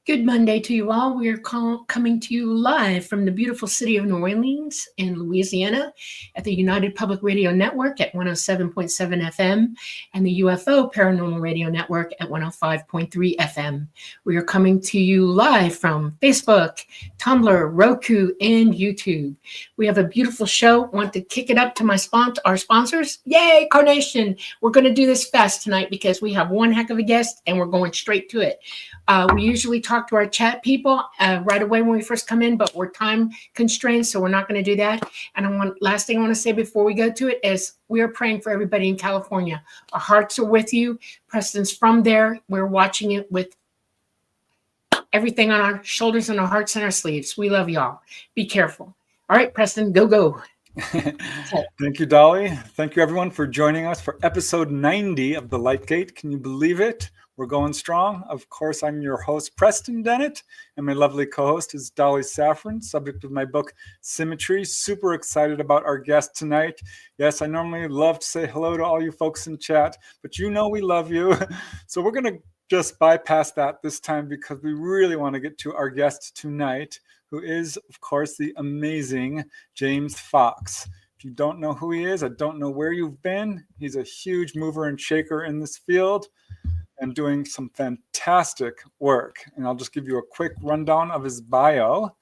Good Monday to you all. We are coming to you live from the beautiful city of New Orleans in Louisiana at the United Public Radio Network at 107.7 FM and the UFO Paranormal Radio Network at 105.3 FM. We are coming to you live from Facebook, Tumblr, Roku, and YouTube. We have a beautiful show. Want to kick it up to our sponsors? Yay, Carnation! We're going to do this fast tonight because we have one heck of a guest and we're going straight to it. We usually talk to our chat people right away when we first come in, but we're time constrained, so we're not going to do that. And last thing I want to say before we go to it is we are praying for everybody in California. Our hearts are with you. Preston's from there. We're watching it with everything on our shoulders and our hearts and our sleeves. We love y'all. Be careful. All right, Preston, go. Thank you, Dolly. Thank you, everyone, for joining us for episode 90 of The Lightgate. Can you believe it? We're going strong. Of course, I'm your host, Preston Dennett, and my lovely co-host is Dolly Saffron, subject of my book, Symmetry. Super excited about our guest tonight. Yes, I normally love to say hello to all you folks in chat, but you know we love you. So we're going to just bypass that this time because we really want to get to our guest tonight, who is, of course, the amazing James Fox. If you don't know who he is, I don't know where you've been. He's a huge mover and shaker in this field and doing some fantastic work. And I'll just give you a quick rundown of his bio.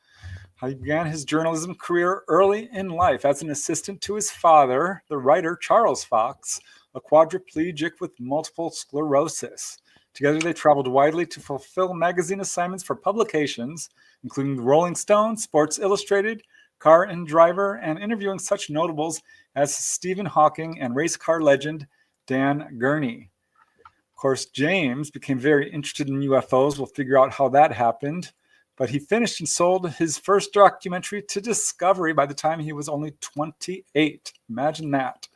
He began his journalism career early in life as an assistant to his father, the writer Charles Fox, a quadriplegic with multiple sclerosis. Together, they traveled widely to fulfill magazine assignments for publications, including the Rolling Stone, Sports Illustrated, Car and Driver, and interviewing such notables as Stephen Hawking and race car legend Dan Gurney. Of course, James became very interested in UFOs. We'll figure out how that happened. But he finished and sold his first documentary to Discovery by the time he was only 28. Imagine that.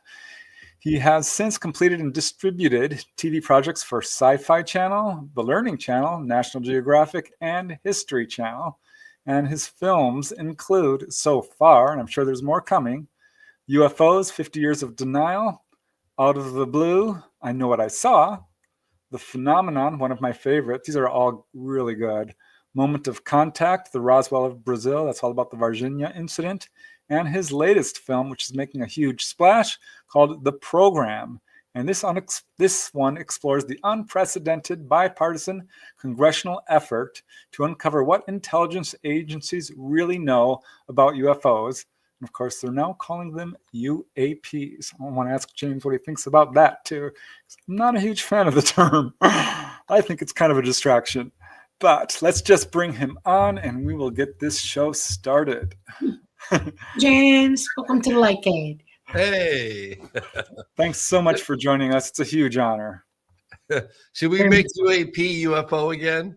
He has since completed and distributed TV projects for Sci-Fi Channel, The Learning Channel, National Geographic, and History Channel. And his films include, so far, and I'm sure there's more coming, UFOs, 50 Years of Denial, Out of the Blue, I Know What I Saw, The Phenomenon, one of my favorites. These are all really good. Moment of Contact, The Roswell of Brazil. That's all about the Varginha incident. And his latest film, which is making a huge splash, called The Program. And this one explores the unprecedented bipartisan congressional effort to uncover what intelligence agencies really know about UFOs. And of course, they're now calling them UAPs. I want to ask James what he thinks about that, too. I'm not a huge fan of the term. I think it's kind of a distraction. But let's just bring him on, and we will get this show started. James, welcome to the Lightgate. Hey. Thanks so much for joining us. It's a huge honor. Should we make UAP UFO again?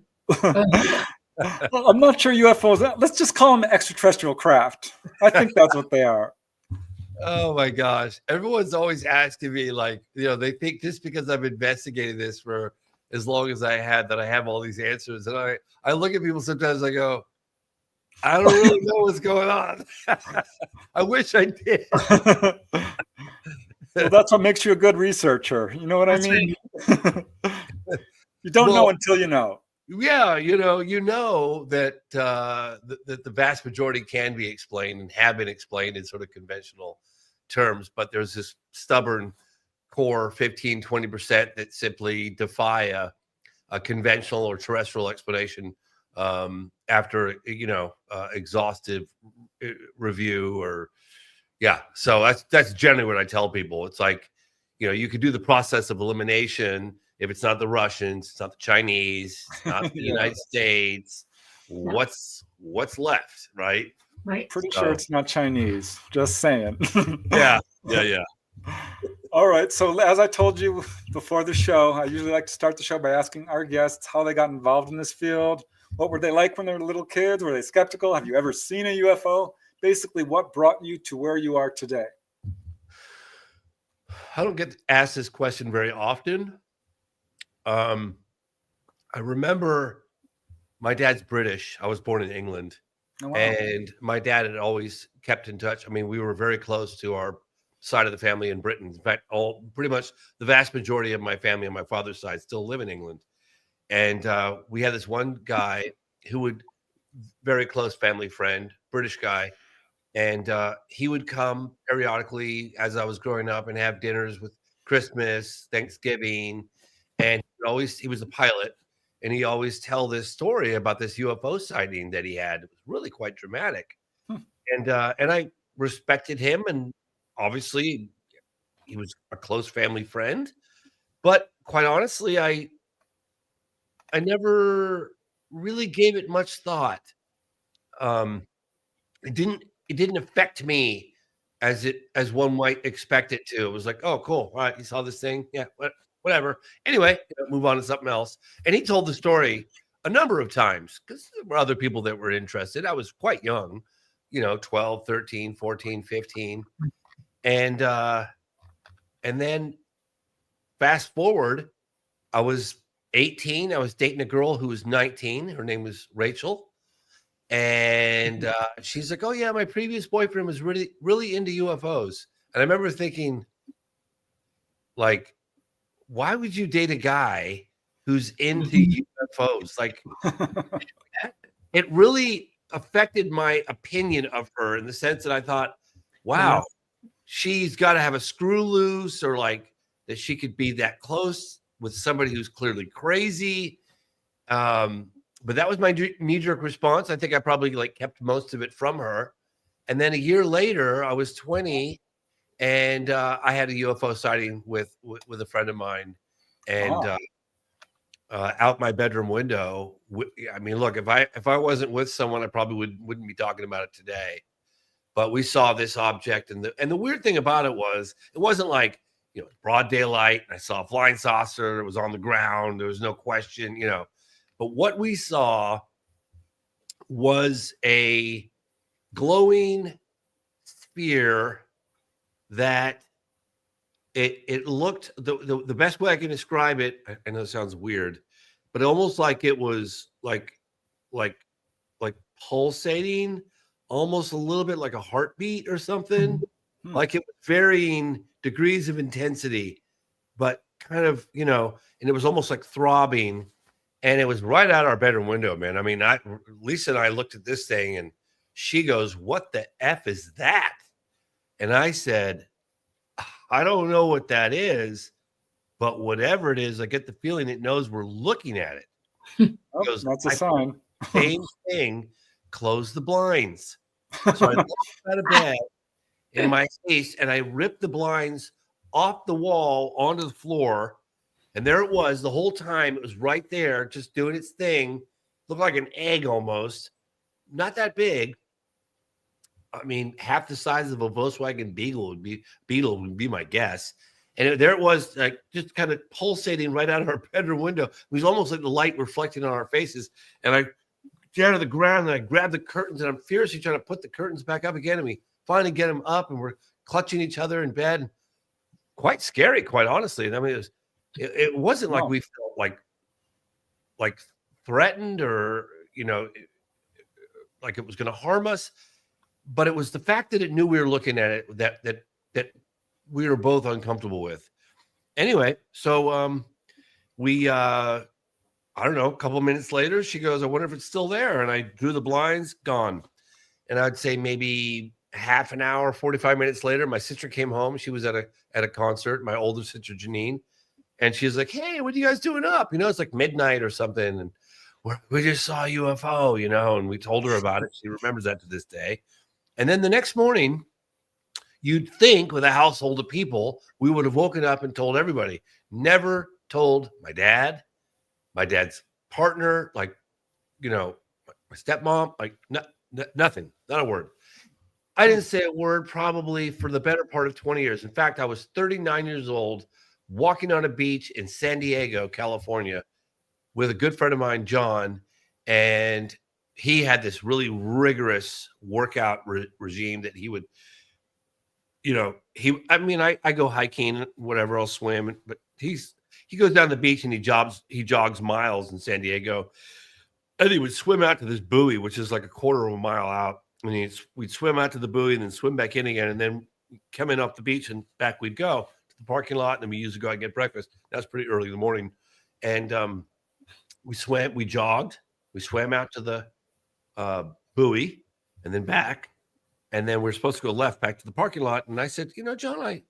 I'm not sure UFOs. Let's just call them extraterrestrial craft. I think that's what they are. Oh my gosh. Everyone's always asking me, like, they think just because I've investigated this for as long as I had that I have all these answers. And I look at people sometimes, I go, I don't really know what's going on. I wish I did. Well, that's what makes you a good researcher. You know what I mean? Right. You don't know until you know. Yeah, you know that the vast majority can be explained and have been explained in sort of conventional terms, but there's this stubborn core 15-20% that simply defy a conventional or terrestrial explanation after exhaustive review so that's generally what I tell people. It's like, you could do the process of elimination. If it's not the Russians, it's not the Chinese, it's not the United States, what's left, right? Pretty sure it's not Chinese, just saying. yeah. All right, so as I told you before the show, I usually like to start the show by asking our guests how they got involved in this field. What were they like when they were little kids? Were they skeptical? Have you ever seen a UFO? Basically, what brought you to where you are today? I don't get asked this question very often. I remember my dad's British. I was born in England. Oh, wow. And my dad had always kept in touch. I mean, we were very close to our side of the family in Britain. In fact, pretty much the vast majority of my family on my father's side still live in England. And we had this one guy who would, very close family friend, British guy. And he would come periodically as I was growing up and have dinners with Christmas, Thanksgiving. And he was a pilot. And he always tell this story about this UFO sighting that he had. It was really quite dramatic. And I respected him. And obviously he was a close family friend. But quite honestly, I never really gave it much thought. It didn't affect me as one might expect it to. It was like, oh, cool. All right, you saw this thing? Yeah, whatever. Anyway, move on to something else. And he told the story a number of times because there were other people that were interested. I was quite young, 12, 13, 14, 15. And then fast forward, I was 18. I was dating a girl who was 19. Her name was Rachel. And she's like, oh, yeah, my previous boyfriend was really, really into UFOs. And I remember thinking, like, why would you date a guy who's into UFOs? Like, it really affected my opinion of her in the sense that I thought, wow, she's got to have a screw loose, or like that she could be that close with somebody who's clearly crazy. But that was my knee-jerk response. I think I probably kept most of it from her. And then a year later, I was 20, and I had a UFO sighting with a friend of mine, and out my bedroom window. I mean, look, if I wasn't with someone, I probably wouldn't be talking about it today. But we saw this object, and the weird thing about it wasn't like broad daylight. And I saw a flying saucer. It was on the ground. There was no question, But what we saw was a glowing sphere that it looked, the best way I can describe it, I know it sounds weird, but almost like it was like pulsating, almost a little bit like a heartbeat or something. Like it was varying degrees of intensity, but kind of, and it was almost like throbbing. And it was right out our bedroom window, man. I mean, Lisa and I looked at this thing, and she goes, "What the F is that?" And I said, "I don't know what that is, but whatever it is, I get the feeling it knows we're looking at it." Goes, that's a sign. Same thing. Close the blinds. So I looked out of bed in my face, and I ripped the blinds off the wall onto the floor. And there it was the whole time. It was right there, just doing its thing. Looked like an egg almost. Not that big. I mean, half the size of a Volkswagen Beetle would be my guess. And there it was, like just kind of pulsating right out of our bedroom window. It was almost like the light reflecting on our faces. And I down to the ground, and I grabbed the curtains, and I'm fiercely trying to put the curtains back up again. And we finally get them up, and we're clutching each other in bed. Quite scary, quite honestly. I mean, it wasn't like we felt like threatened or like it was going to harm us, but it was the fact that it knew we were looking at it that we were both uncomfortable with. Anyway, so we I don't know, a couple of minutes later, she goes, "I wonder if it's still there." And I drew the blinds, gone. And I'd say maybe half an hour, 45 minutes later, my sister came home. She was at a concert, my older sister Janine. And she's like, "Hey, what are you guys doing up? It's like midnight or something." And we just saw a UFO, and we told her about it. She remembers that to this day. And then the next morning, you'd think with a household of people, we would have woken up and told everybody. Never told my dad's partner, my stepmom, nothing, not a word. I didn't say a word probably for the better part of 20 years. In fact, I was 39 years old, walking on a beach in San Diego, California, with a good friend of mine, John, and he had this really rigorous workout regime that he would, I go hiking, whatever, I'll swim, but he goes down the beach and he jogs miles in San Diego, and he would swim out to this buoy, which is like a quarter of a mile out, and we'd swim out to the buoy and then swim back in again, and then come in off the beach and back we'd go the parking lot, and then we used to go out and get breakfast. That's pretty early in the morning. And we jogged, we swam out to the buoy and then back. And then we're supposed to go left back to the parking lot. And I said, John, I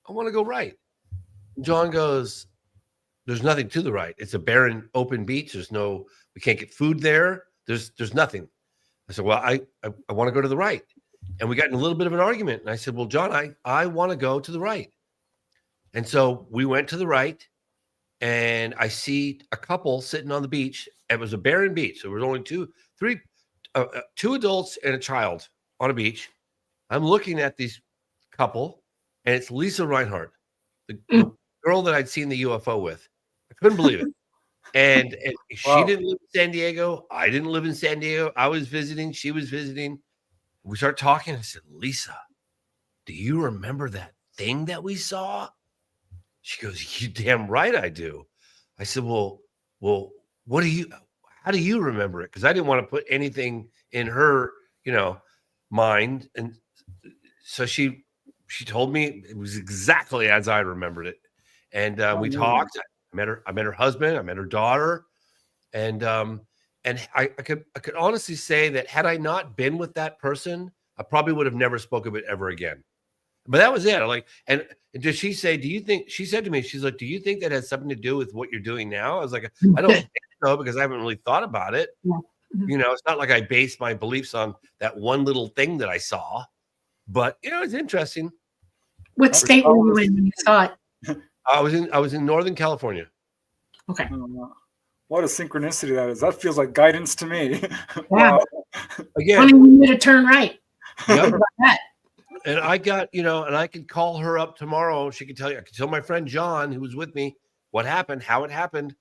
want to go right. And John goes, there's nothing to the right. It's a barren, open beach. We can't get food there. There's nothing. I said, well, I want to go to the right. And we got in a little bit of an argument. And I said, well, John, I want to go to the right. And so we went to the right, and I see a couple sitting on the beach. It was a barren beach. So there was only two adults and a child on a beach. I'm looking at these couple, and it's Lisa Reinhardt, the girl that I'd seen the UFO with. I couldn't believe it. And she didn't live in San Diego. I didn't live in San Diego. I was visiting. She was visiting. We start talking. I said, Lisa, do you remember that thing that we saw? She goes, you damn right I do. I said, well, how do you remember it? Because I didn't want to put anything in her, mind. And so she told me it was exactly as I remembered it. And we talked. I met her husband. I met her daughter. And I could honestly say that had I not been with that person, I probably would have never spoke of it ever again. But that was it. And did she say, she said to me, she's like, do you think that has something to do with what you're doing now? I was like, I don't think so, because I haven't really thought about it. Yeah. It's not like I base my beliefs on that one little thing that I saw, but it's interesting. What state were you in when you saw it? I was in Northern California. Okay. What a synchronicity that is. That feels like guidance to me. Wow. Again, funny you need to turn right. Yep. About that. And I got, and I could call her up tomorrow. She could tell you, I could tell my friend John, who was with me, what happened, how it happened.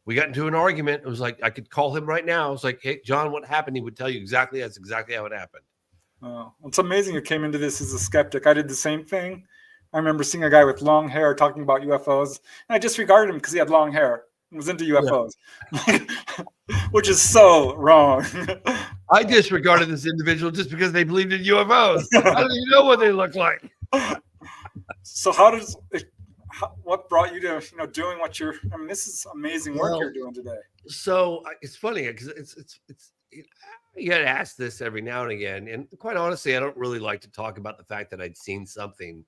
We got into an argument. It was like, I could call him right now. It's like, hey, John, what happened? He would tell you that's exactly how it happened. It's amazing you came into this as a skeptic. I did the same thing. I remember seeing a guy with long hair talking about UFOs, and I disregarded him because he had long hair and was into UFOs, which is so wrong. I disregarded this individual just because they believed in UFOs. I don't even know what they look like. So what brought you to, doing what you're, this is amazing work you're doing today. So it's funny because it's you get asked this every now and again. And quite honestly, I don't really like to talk about the fact that I'd seen something.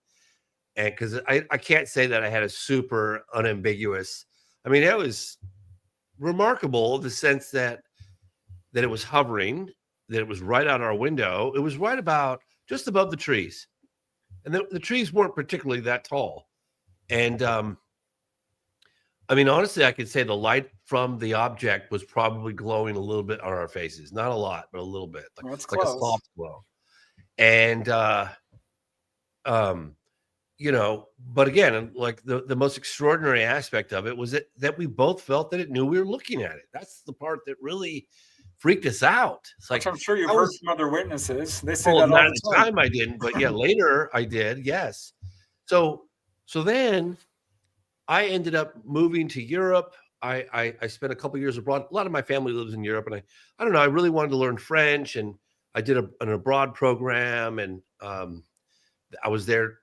And because I can't say that I had a super unambiguous, it was remarkable in the sense that it was hovering, that it was right out our window. It was right about just above the trees. And the trees weren't particularly that tall. And honestly, I could say the light from the object was probably glowing a little bit on our faces. Not a lot, but a little bit. Like a soft glow. And but again, like the most extraordinary aspect of it was that we both felt that it knew we were looking at it. That's the part that really freaked us out. It's like, I'm sure you've heard from other witnesses. They say that all at the time I didn't, but yeah, later I did. Yes. So then I ended up moving to Europe. I spent a couple years abroad. A lot of my family lives in Europe, and I don't know. I really wanted to learn French, and I did an abroad program, and I was there.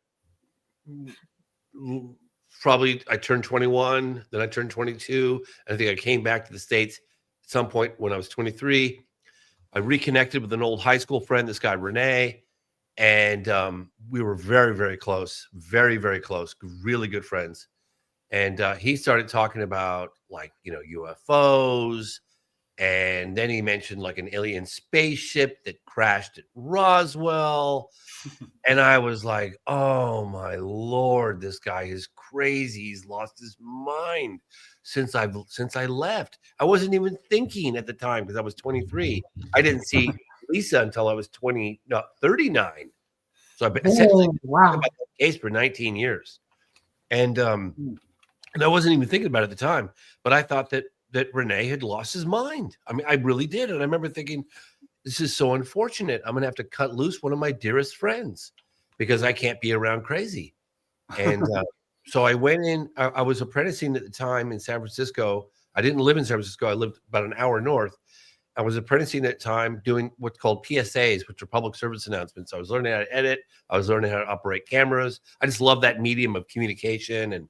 Probably I turned 21, then I turned 22. I think I came back to the States at some point when I was 23. I reconnected with an old high school friend, this guy, Renee, and we were very, very close, very, very close, really good friends. And he started talking about UFOs. And then he mentioned like an alien spaceship that crashed at Roswell. And I was like, oh my Lord, this guy is crazy. He's lost his mind since I left. I wasn't even thinking at the time because I was 23. I didn't see Lisa until I was 39. So I've been essentially about that case for 19 years. And I wasn't even thinking about it at the time, but I thought that Renee had lost his mind. I really did. And I remember thinking, this is so unfortunate. I'm going to have to cut loose one of my dearest friends because I can't be around crazy. And so I went in. I was apprenticing at the time in San Francisco. I didn't live in San Francisco. I lived about an hour north. I was apprenticing at the time doing what's called PSAs, which are public service announcements. I was learning how to edit. I was learning how to operate cameras. I just love that medium of communication. And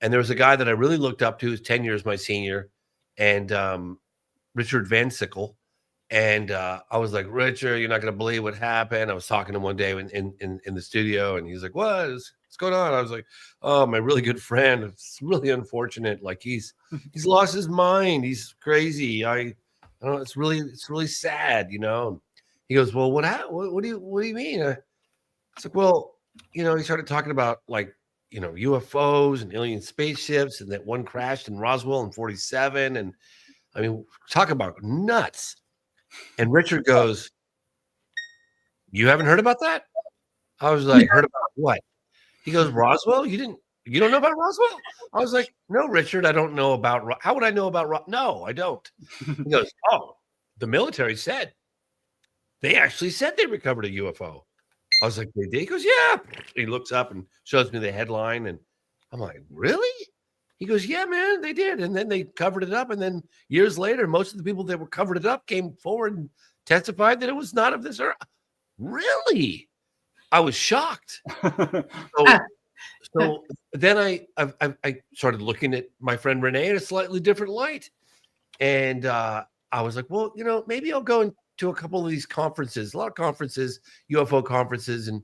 there was a guy that I really looked up to, who's 10 years my senior. and Richard Van Sickle. And I was like, Richard, you're not going to believe what happened. I was talking to him one day in the studio, and he's like, what's going on? I was like, oh, my really good friend. It's really unfortunate. Like he's lost his mind. He's crazy. I don't know. It's really sad, you know. He goes, well, what do you mean? It's like, well, you know, he started talking about like, you know, UFOs and alien spaceships, and that one crashed in Roswell in 1947. And I mean, talk about nuts. And Richard goes, you haven't heard about that? I was like, heard about what? He goes, Roswell? You don't know about Roswell? I was like, no, Richard, I don't know about, how would I know about, no, I don't. He goes, oh, the military said, they actually said they recovered a UFO. I was like, they did? He goes, yeah. He looks up and shows me the headline, and I'm like, really? He goes, yeah, man, they did. And then they covered it up. And then years later, most of the people that were covered it up came forward and testified that it was not of this earth. Really? I was shocked. So then I started looking at my friend Renee in a slightly different light. And I was like, well, you know, maybe I'll go to a couple of these conferences, a lot of conferences, UFO conferences, and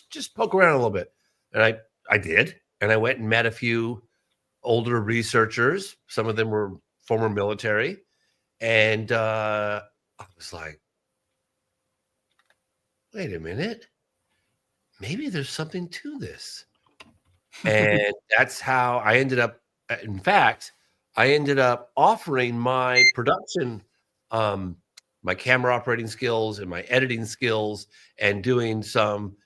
just poke around a little bit. And I did. And I went and met a few older researchers. Some of them were former military. And I was like, wait a minute. Maybe there's something to this. And that's how I ended up. In fact, I ended up offering my production, my camera operating skills and my editing skills, and doing some,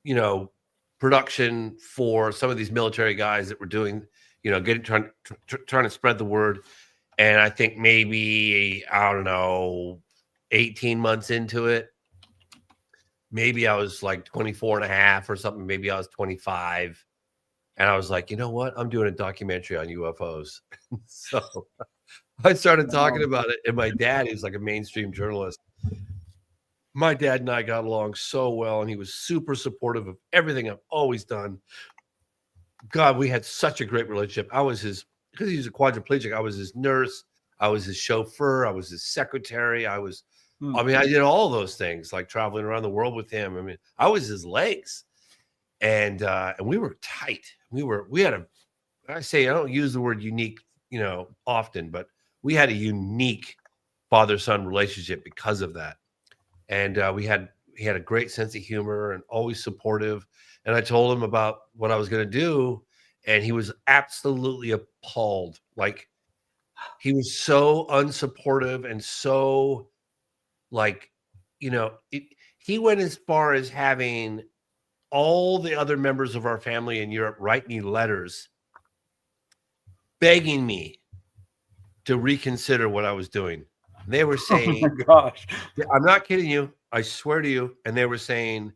you know, production for some of these military guys that were doing, you know, trying to spread the word. And I think maybe, I don't know, 18 months into it, maybe I was like 24 and a half or something. Maybe I was 25. And I was like, you know what? I'm doing a documentary on UFOs. So I started talking about it. And my dad, who's like a mainstream journalist, my dad and I got along so well, and he was super supportive of everything I've always done. God, we had such a great relationship. I was because he was a quadriplegic, I was his nurse, I was his chauffeur, I was his secretary. I did all those things, like traveling around the world with him. I mean, I was his legs. And we were tight. I don't use the word unique, you know, often, but we had a unique father-son relationship because of that. And he had a great sense of humor and always supportive. And I told him about what I was going to do, and he was absolutely appalled. Like, he was so unsupportive and so, like, you know, he went as far as having all the other members of our family in Europe write me letters begging me to reconsider what I was doing. And they were saying, oh my gosh, I'm not kidding you, I swear to you. And they were saying,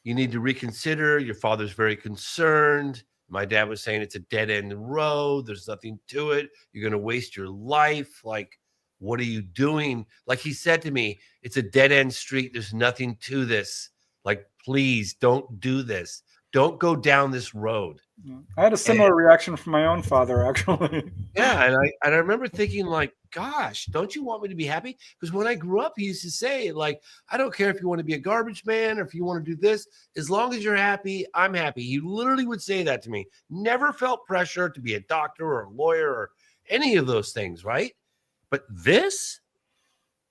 you need to reconsider. Your father's very concerned. My dad was saying it's a dead end road. There's nothing to it. You're going to waste your life. Like, what are you doing? Like, he said to me, it's a dead end street. There's nothing to this. Like, please don't do this. Don't go down this road. I had a similar reaction from my own father, actually. Yeah. And I remember thinking, like, gosh, don't you want me to be happy? Because when I grew up, he used to say, like, I don't care if you want to be a garbage man or if you want to do this. As long as you're happy, I'm happy. He literally would say that to me. Never felt pressure to be a doctor or a lawyer or any of those things, right? But this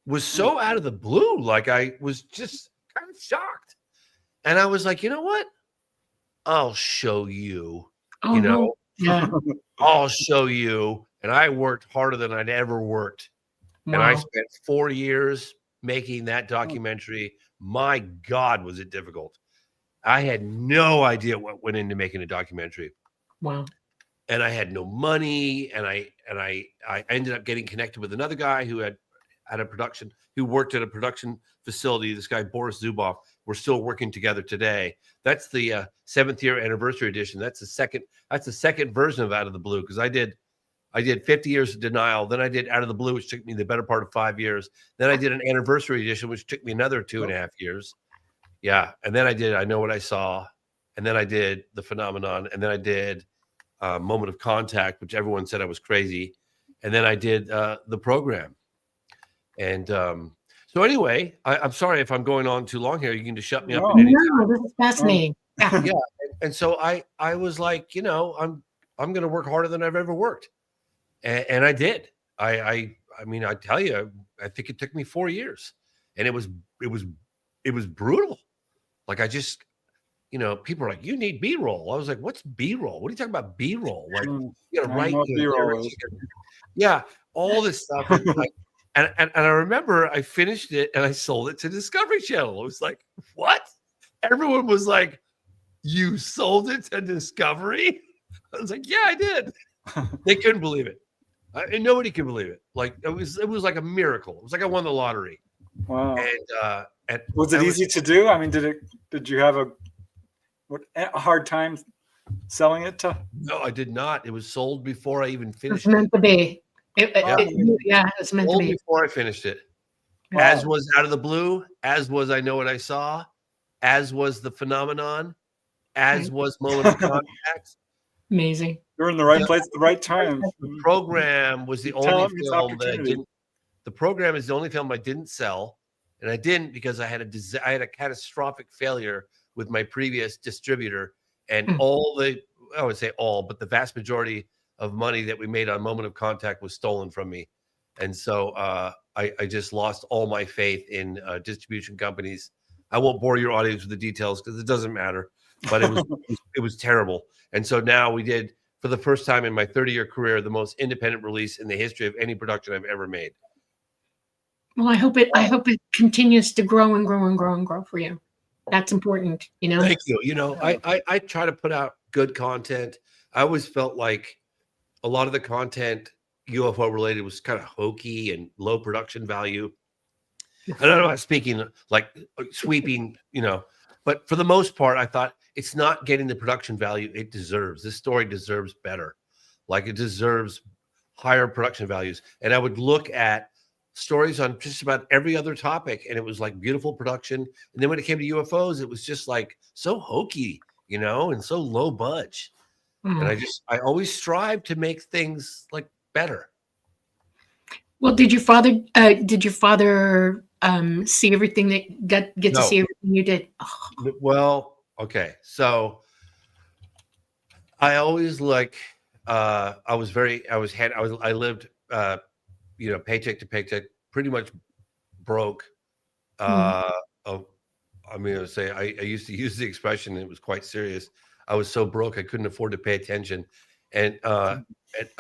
was so out of the blue. Like, I was just kind of shocked. And I was like, you know what? I'll show you, you know, I'll show you. And I worked harder than I'd ever worked. Wow. And I spent 4 years making that documentary. My God, was it difficult. I had no idea what went into making a documentary. Wow. And I had no money. And I ended up getting connected with another guy who who worked at a production facility. This guy, Boris Zuboff. We're still working together today. That's the 7th year anniversary edition. That's the second version of Out of the Blue, because I did 50 years of denial. Then I did Out of the Blue, which took me the better part of 5 years. Then I did an anniversary edition, which took me another 2.5 years. Yeah. And then I did I Know What I Saw. And then I did The Phenomenon. And then I did Moment of Contact, which everyone said I was crazy. And then I did the program. And so anyway, I'm sorry if I'm going on too long here. You can just shut me up at any time. No, this is fascinating. Yeah. And so I was like, I'm going to work harder than I've ever worked. And I did. I mean, I tell you, I think it took me 4 years, and it was brutal. Like, I just, people are like, you need B-roll. I was like, what's B-roll? What are you talking about B-roll? Like, you got to write B-roll. Yeah, all this stuff. And I remember I finished it and I sold it to Discovery Channel. It was like, what? Everyone was like, you sold it to Discovery? I was like, yeah, I did. They couldn't believe it. And nobody can believe it. Like, it was like a miracle. It was like I won the lottery. Wow. And was it easy to do? I mean, did you have a hard time selling it to? No, I did not. It was sold before I even finished it. Was meant to be. It was meant to be. Before I finished it. Wow. As was Out of the Blue, as was I Know What I Saw, as was The Phenomenon, as was Moment of Contact. Amazing. You're in the right place at the right time. The program was the only film that I didn't. The program is the only film I didn't sell, and I didn't because I had a catastrophic failure with my previous distributor, and I would say all, but the vast majority of money that we made on Moment of Contact was stolen from me, and so I just lost all my faith in distribution companies. I won't bore your audience with the details because it doesn't matter, but it was terrible. And so now we did, for the first time in my 30-year career, the most independent release in the history of any production I've ever made. Well, I hope it continues to grow and grow and grow and grow for you. That's important, Thank you. I try to put out good content. I always felt like a lot of the content UFO related was kind of hokey and low production value. I don't know about speaking like sweeping, but for the most part, I thought it's not getting the production value it deserves. This story deserves better. Like, it deserves higher production values. And I would look at stories on just about every other topic, and it was like beautiful production. And then when it came to UFOs, it was just like so hokey, and so low budge. And I always strive to make things like better. Well, did your father see everything that get to see everything you did? Oh. Well, okay. So I always I lived, paycheck to paycheck, pretty much broke. I used to use the expression, and it was quite serious. I was so broke I couldn't afford to pay attention. And I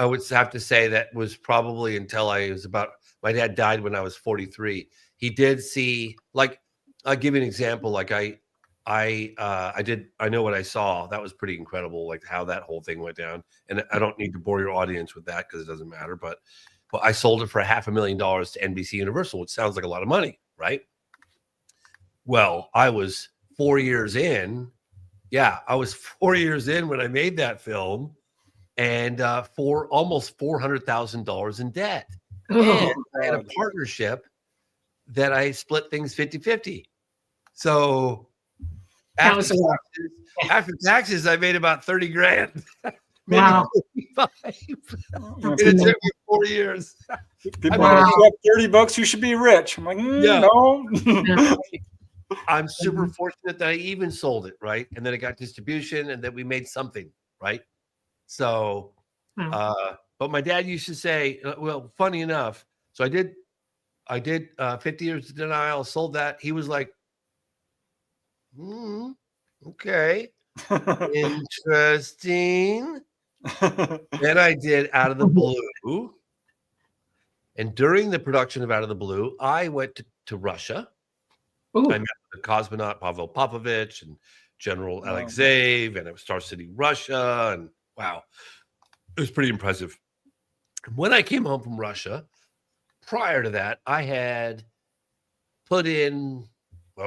would have to say that was probably until my dad died when I was 43. He did see, like, I'll give you an example. Like, I Know What I Saw. That was pretty incredible, like how that whole thing went down. And I don't need to bore your audience with that because it doesn't matter. But I sold it for $500,000 to NBC Universal, which sounds like a lot of money, right? Well, I was 4 years in. Yeah, I was 4 years in when I made that film, and for almost $400,000 in debt. And I had a partnership that I split things 50-50. So after taxes, I made about 30 grand. Wow. It took me 4 years. People are like, $30, you should be rich. I'm like, no. I'm super fortunate that I even sold it, right? And then it got distribution, and then we made something, right? So, but my dad used to say, well, funny enough, so I did 50 Years of Denial, sold that. He was like, okay, interesting. Then I did Out of the Blue. And during the production of Out of the Blue, I went to Russia. Ooh. I met the cosmonaut Pavel Popovich and General Alexeyev, and it was Star City, Russia. And wow, it was pretty impressive. When I came home from Russia, prior to that, I had put in, I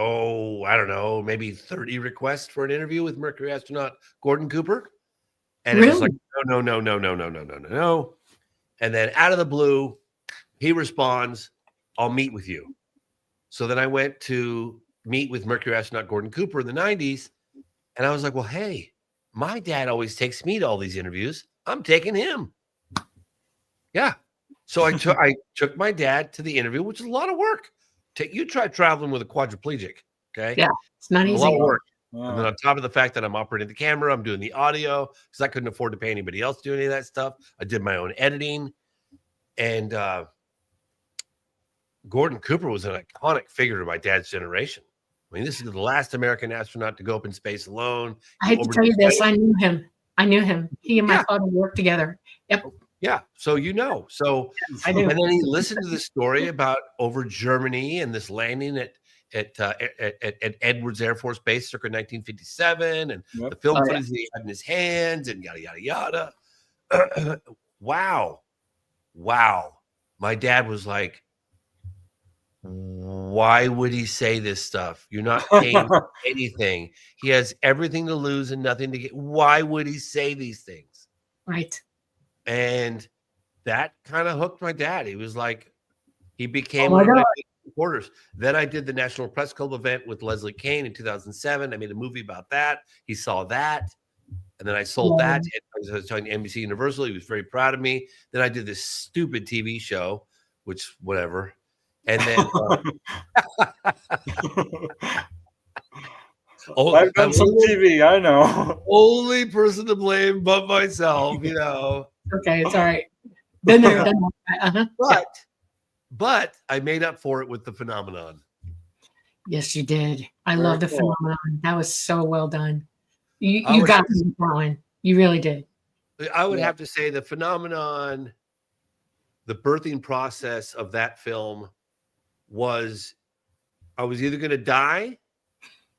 don't know, maybe 30 requests for an interview with Mercury astronaut Gordon Cooper. And it was like, no. And then Out of the Blue, he responds, I'll meet with you. So then I went to meet with Mercury astronaut Gordon Cooper in the 90s. And I was like, well, hey, my dad always takes me to all these interviews. I'm taking him. Yeah. So I took my dad to the interview, which is a lot of work. You try traveling with a quadriplegic. Okay. Yeah. It's not A easy. lot of work. Wow. And then on top of the fact that I'm operating the camera, I'm doing the audio because I couldn't afford to pay anybody else to do any of that stuff. I did my own editing. And Gordon Cooper was an iconic figure to my dad's generation. I mean, this is the last American astronaut to go up in space alone. I hate to tell you this. I knew him. He and my father worked together. Yep. Yeah. So, so I do. And then he listened to the story about over Germany and this landing at Edwards Air Force Base circa 1957 and the film footage that he had in his hands and yada, yada, yada. Wow. My dad was like, why would he say this stuff? You're not paying for anything. He has everything to lose and nothing to get. Why would he say these things? Right. And that kind of hooked my dad. He was like, he became one of my big supporters. Then I did the National Press Club event with Leslie Kean in 2007. I made a movie about that. He saw that. And then I sold that. I was telling NBC Universal. He was very proud of me. Then I did this stupid TV show, which whatever. And then I've done some TV, I know. Only person to blame but myself, Okay, it's all right. Been there, done that. But I made up for it with the phenomenon. Yes, you did. I love the phenomenon. That was so well done. You got me going. You really did. I would have to say the phenomenon, the birthing process of that film was I was either going to die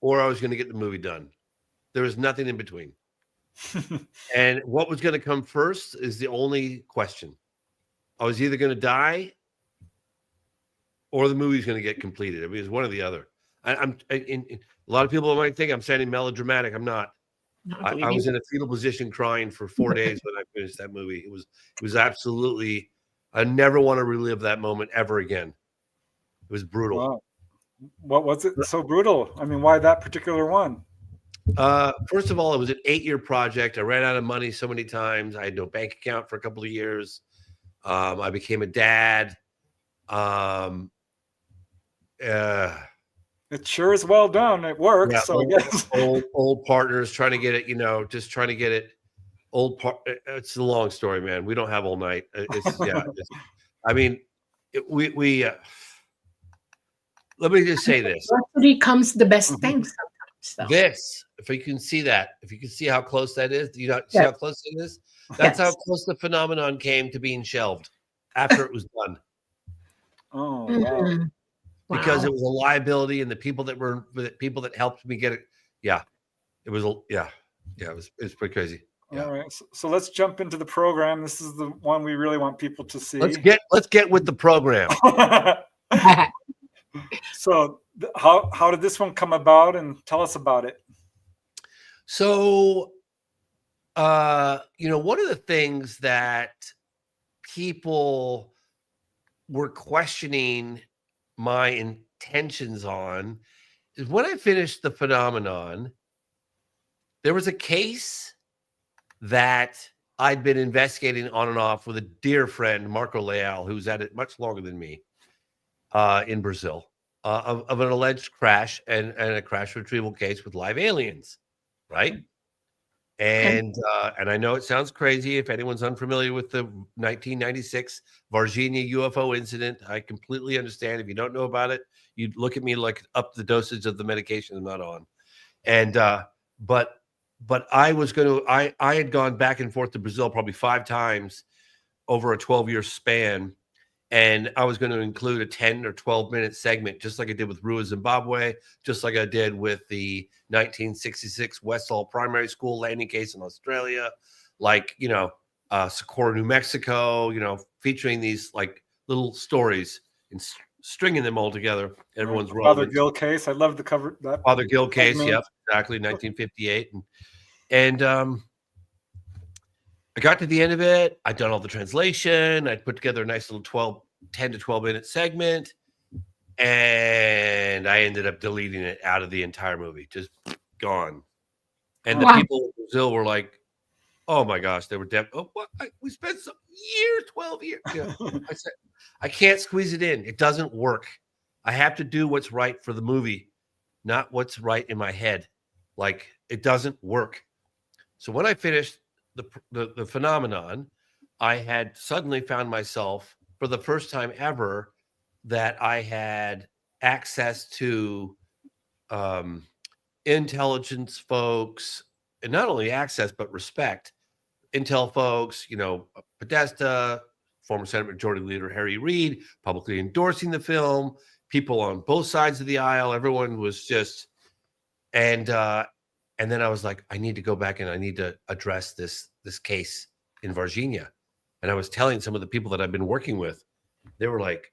or I was going to get the movie done. There was nothing in between. And what was going to come first is the only question. I was either going to die or the movie's going to get completed. I mean, it's one or the other. A lot of people might think I'm sounding melodramatic. I'm not. I was in a fetal position crying for 4 days when I finished that movie. It was absolutely, I never want to relive that moment ever again. It was brutal. Wow. What was it so brutal? I mean, why that particular one? First of all, it was an 8-year project. I ran out of money so many times. I had no bank account for a couple of years. I became a dad. It sure is well done. It works. Yeah, so I guess old partners trying to get it, just trying to get it. It's a long story, man. We don't have all night. Let me just say this. Adversity comes the best things sometimes. This, if you can see that, if you can see how close that is, see how close it is? That's how close the phenomenon came to being shelved after it was done. Oh, wow. Because it was a liability and the people that helped me get it. Yeah. It was pretty crazy. Yeah. All right. So let's jump into the program. This is the one we really want people to see. Let's get with the program. So how did this one come about, and tell us about it? So, one of the things that people were questioning my intentions on is when I finished the phenomenon, there was a case that I'd been investigating on and off with a dear friend, Marco Leal, who's at it much longer than me, in Brazil, of an alleged crash and a crash retrieval case with live aliens, right? And I know it sounds crazy if anyone's unfamiliar with the 1996 Varginha UFO incident. I completely understand. If you don't know about it, you'd look at me like up the dosage of the medication I'm not on. And but I was I had gone back and forth to Brazil probably 5 times over a 12-year span. And I was going to include a 10 or 12-minute segment, just like I did with Rua, Zimbabwe, just like I did with the 1966 Westall Primary School landing case in Australia, like, Socorro, New Mexico, featuring these like little stories and stringing them all together. Everyone's Father Gill case. I love the cover. That Father Gill case. Yep, exactly. 1958. And I got to the end of it. I'd done all the translation. I'd put together a nice little 10 to 12-minute segment. And I ended up deleting it out of the entire movie. Just gone. And the people in Brazil were like, oh my gosh, they were dead. Oh, what? We spent some years, 12 years. Yeah. I said, I can't squeeze it in. It doesn't work. I have to do what's right for the movie, not what's right in my head. Like, it doesn't work. So when I finished the phenomenon, I had suddenly found myself, for the first time ever, that I had access to intelligence folks, and not only access, but respect. Intel folks, Podesta, former Senate Majority Leader Harry Reid, publicly endorsing the film, people on both sides of the aisle. Everyone was just, and then I was like, I need to go back and I need to address this case in Virginia. And I was telling some of the people that I've been working with, they were like,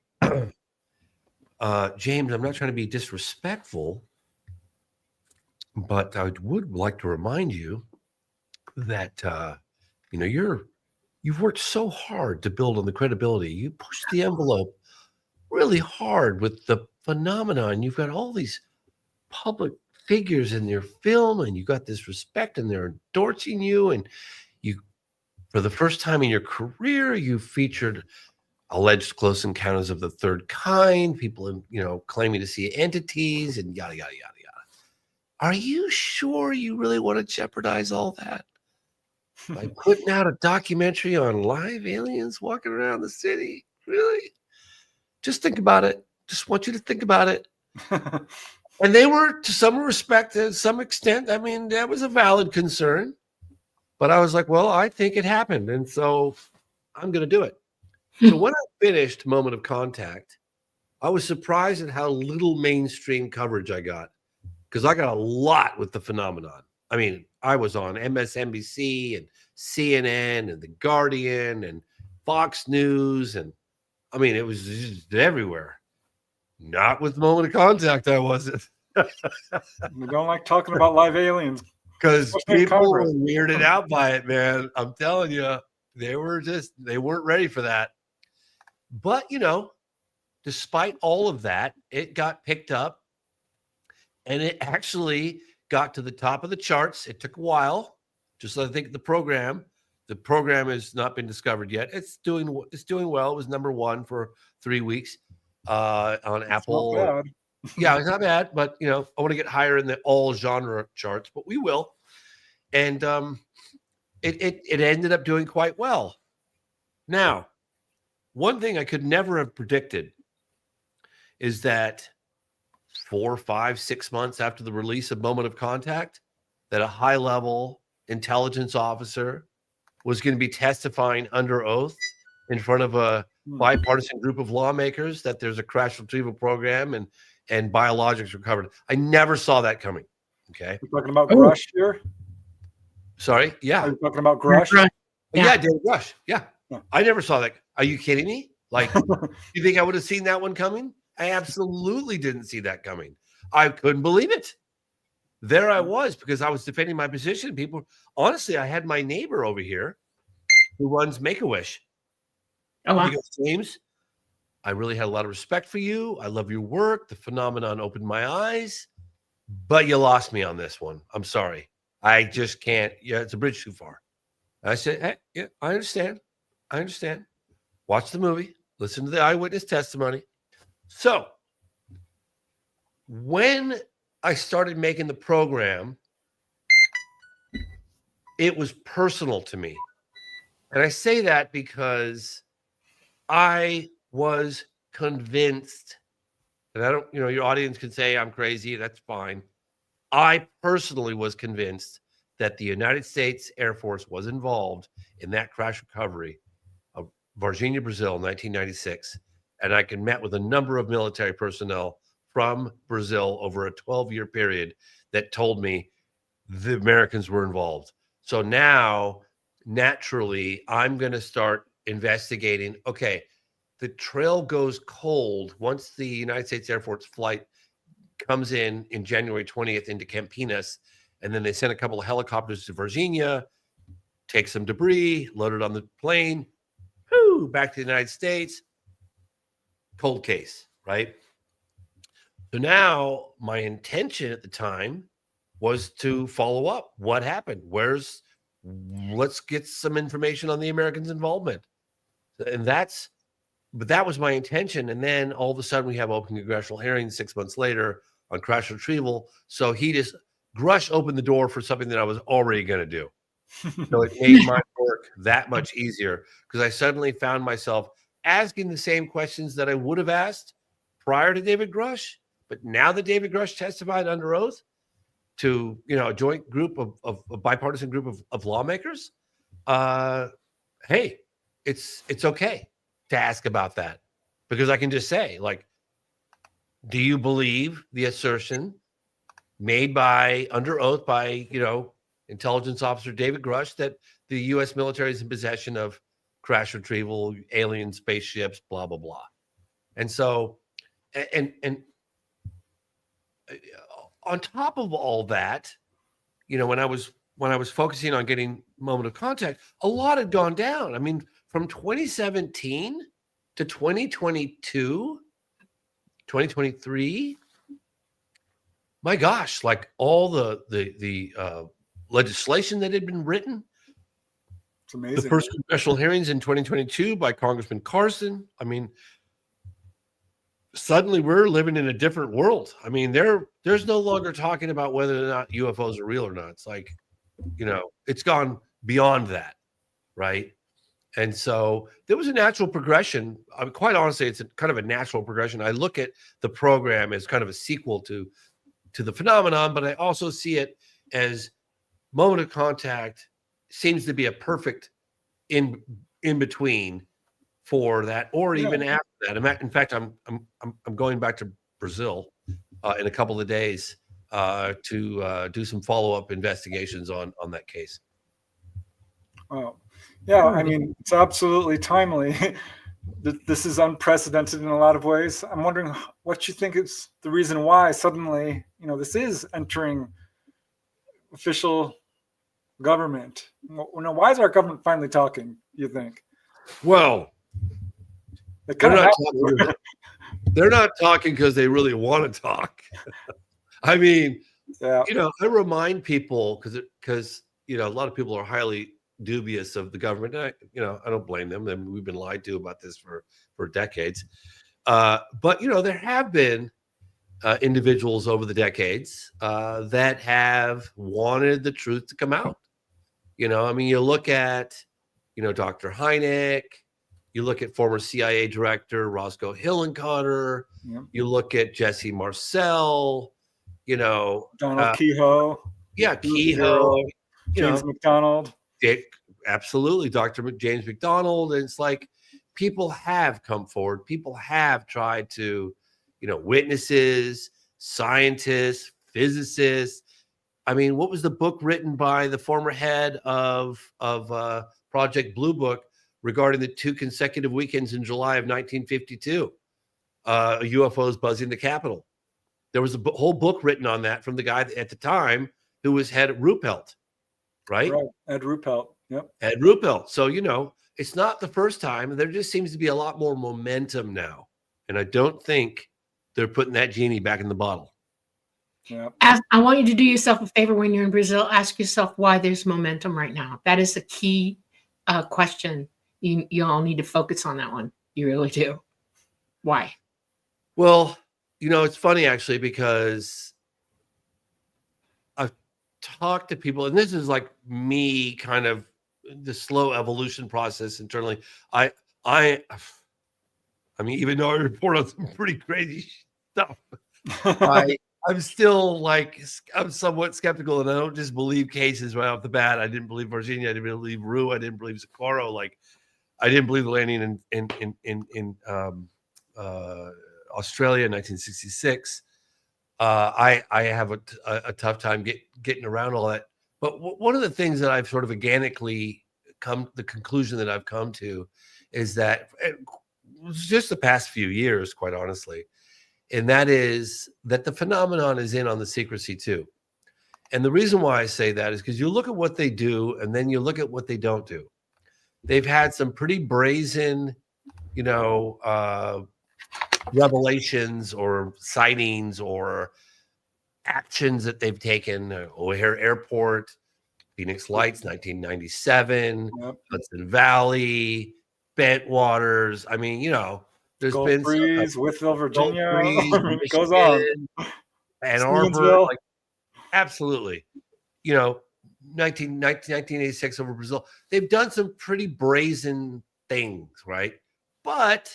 James, I'm not trying to be disrespectful, but I would like to remind you that you've worked so hard to build on the credibility. You pushed the envelope really hard with the phenomenon. You've got all these public figures in your film, and you got this respect, and they're endorsing you. And you, for the first time in your career, you featured alleged close encounters of the third kind, people, claiming to see entities, and yada, yada, yada, yada. Are you sure you really want to jeopardize all that by putting out a documentary on live aliens walking around the city? Really? Just think about it. Just want you to think about it. And they were, to some respect, to some extent, I mean, that was a valid concern. But I was like, well, I think it happened. And so I'm going to do it. So when I finished Moment of Contact, I was surprised at how little mainstream coverage I got, because I got a lot with the phenomenon. I mean, I was on MSNBC and CNN and The Guardian and Fox News. And I mean, it was just everywhere. Not with Moment of Contact, I wasn't. We don't like talking about live aliens. Because people were weirded out by it, man. I'm telling you, they weren't ready for that. But, despite all of that, it got picked up, and it actually got to the top of the charts. It took a while. Just like I think the program has not been discovered yet. It's doing well. It was number 1 for 3 weeks on Apple. Not bad. Yeah, it's not bad, but I want to get higher in the all genre charts, but we will. And it ended up doing quite well. Now, one thing I could never have predicted is that 4, 5, 6 months after the release of Moment of Contact, that a high-level intelligence officer was going to be testifying under oath in front of a bipartisan group of lawmakers that there's a crash retrieval program and biologics recovered. I never saw that coming. Okay. You're talking about Grush here? Sorry. Yeah. Are you talking about Grush? Yeah, David Rush. Yeah. I never saw that. Are you kidding me? Like, you think I would have seen that one coming? I absolutely didn't see that coming. I couldn't believe it. There I was, because I was defending my position. People, honestly, I had my neighbor over here who runs Make-A-Wish. Oh, wow. He goes, James, I really had a lot of respect for you. I love your work. The phenomenon opened my eyes, but you lost me on this one. I'm sorry. I just can't. Yeah, it's a bridge too far. And I said, hey, yeah, I understand. Watch the movie. Listen to the eyewitness testimony. So when I started making the program, it was personal to me. And I say that because I was convinced, and I don't, your audience can say I'm crazy. That's fine. I personally was convinced that the United States Air Force was involved in that crash recovery of Virginia, Brazil, 1996. And I met with a number of military personnel from Brazil over a 12-year period that told me the Americans were involved. So now, naturally, I'm going to start investigating. Okay, the trail goes cold once the United States Air Force flight comes in January 20th into Campinas, and then they send a couple of helicopters to Virginia, take some debris, load it on the plane, back to the United States. Cold case, right? So now my intention at the time was to follow up. What happened? Let's get some information on the Americans' involvement. And but that was my intention. And then all of a sudden we have open congressional hearings 6 months later on crash retrieval. So Grush opened the door for something that I was already going to do. So it made my work that much easier, because I suddenly found myself asking the same questions that I would have asked prior to David Grush. But now that David Grush testified under oath to, a joint group of a bipartisan group of lawmakers, hey, it's okay to ask about that, because I can just say, like, do you believe the assertion made under oath by, intelligence officer David Grush that the U.S. military is in possession of crash retrieval, alien spaceships, blah, blah, blah. And so, and on top of all that, when I was focusing on getting moment of contact, a lot had gone down. I mean, from 2017 to 2022, 2023, my gosh, like all the legislation that had been written. It's amazing. The first congressional hearings in 2022 by Congressman Carson. I mean, suddenly we're living in a different world. I mean, there's no longer talking about whether or not UFOs are real or not. It's like, it's gone beyond that, right? And so there was a natural progression. I mean, quite honestly, it's kind of a natural progression. I look at the program as kind of a sequel to the phenomenon, but I also see it as moment of contact seems to be a perfect in between for that, or even after that. In fact, I'm going back to Brazil in a couple of days to do some follow-up investigations on that case. Wow. Yeah, I mean, it's absolutely timely. This is unprecedented in a lot of ways. I'm wondering what you think is the reason why suddenly, this is entering official government. Why is our government finally talking, you think? Well, they're not talking because they really want to talk. I mean, I remind people because a lot of people are highly dubious of the government. I don't blame them. We've been lied to about this for decades. But there have been individuals over the decades that have wanted the truth to come out. I mean, you look at, Dr. Hynek, you look at former CIA director Roscoe Hillenkotter, you look at Jesse Marcel, Donald Kehoe. Yeah, Kehoe. James McDonald. Absolutely, Dr. James McDonald. And it's like people have come forward. People have tried to, witnesses, scientists, physicists. I mean, what was the book written by the former head of Project Blue Book regarding the 2 consecutive weekends in July of 1952? UFOs buzzing the Capitol. There was a whole book written on that from the guy at the time who was head of Ruppelt, right? Ed Ruppelt. Yep. Ed Ruppelt. So, it's not the first time. There just seems to be a lot more momentum now. And I don't think they're putting that genie back in the bottle. Yeah. I want you to do yourself a favor when you're in Brazil. Ask yourself why there's momentum right now. That is the key question. You all need to focus on that one. You really do. Why? Well, it's funny actually, because I've talked to people, and this is like me kind of the slow evolution process internally. I mean, even though I report on some pretty crazy stuff, I'm still I'm somewhat skeptical, and I don't just believe cases right off the bat. I didn't believe Virginia. I didn't believe Rue. I didn't believe Socorro. I didn't believe the landing in Australia in 1966. I have a tough time getting around all that. But one of the things that I've sort of organically the conclusion that I've come to is that just the past few years, quite honestly, and that is that the phenomenon is in on the secrecy too. And the reason why I say that is because you look at what they do and then you look at what they don't do. They've had some pretty brazen, revelations or sightings or actions that they've taken. O'Hare Airport, Phoenix Lights, 1997, Hudson Valley, Bentwaters. I mean, there's Gulf been Breeze, Whitfield, Virginia. It goes Michigan, on. Ann Arbor, absolutely. 1986 over Brazil. They've done some pretty brazen things, right? But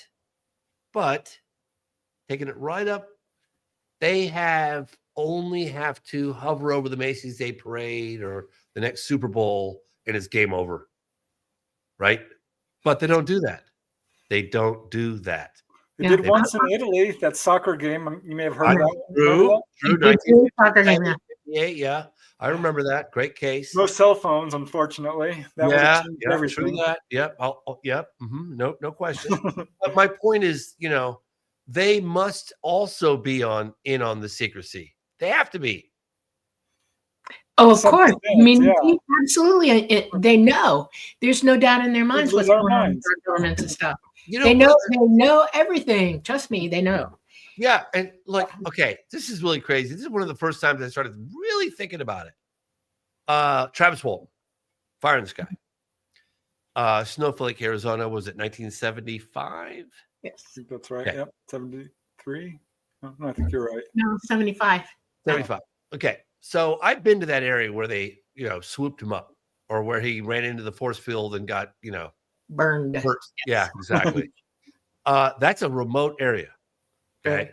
taking it right up, they only have to hover over the Macy's Day Parade or the next Super Bowl, and it's game over, right? But they don't do that. They don't do that. They did once in Italy, that soccer game. You may have heard that. True. 1958, yeah. I remember that. Great case. No cell phones, unfortunately. That true that. Yep. Yep. No question. But my point is, they must also be in on the secrecy. They have to be. Oh, of course. I mean, absolutely. They know. There's no doubt in their minds what's going on with our governments and stuff. They know everything. Trust me, they know. Yeah, and okay, this is really crazy. This is one of the first times I started really thinking about it. Travis Walton, Fire in the Sky. Snowflake, Arizona, was it 1975? Yes. I think that's right. Okay. Yep. 73? No, I think you're right. No, 75. 75. Okay. So I've been to that area where they, swooped him up, or where he ran into the force field and got, burned. Hurt. Yes. Yeah, exactly. That's a remote area. Okay.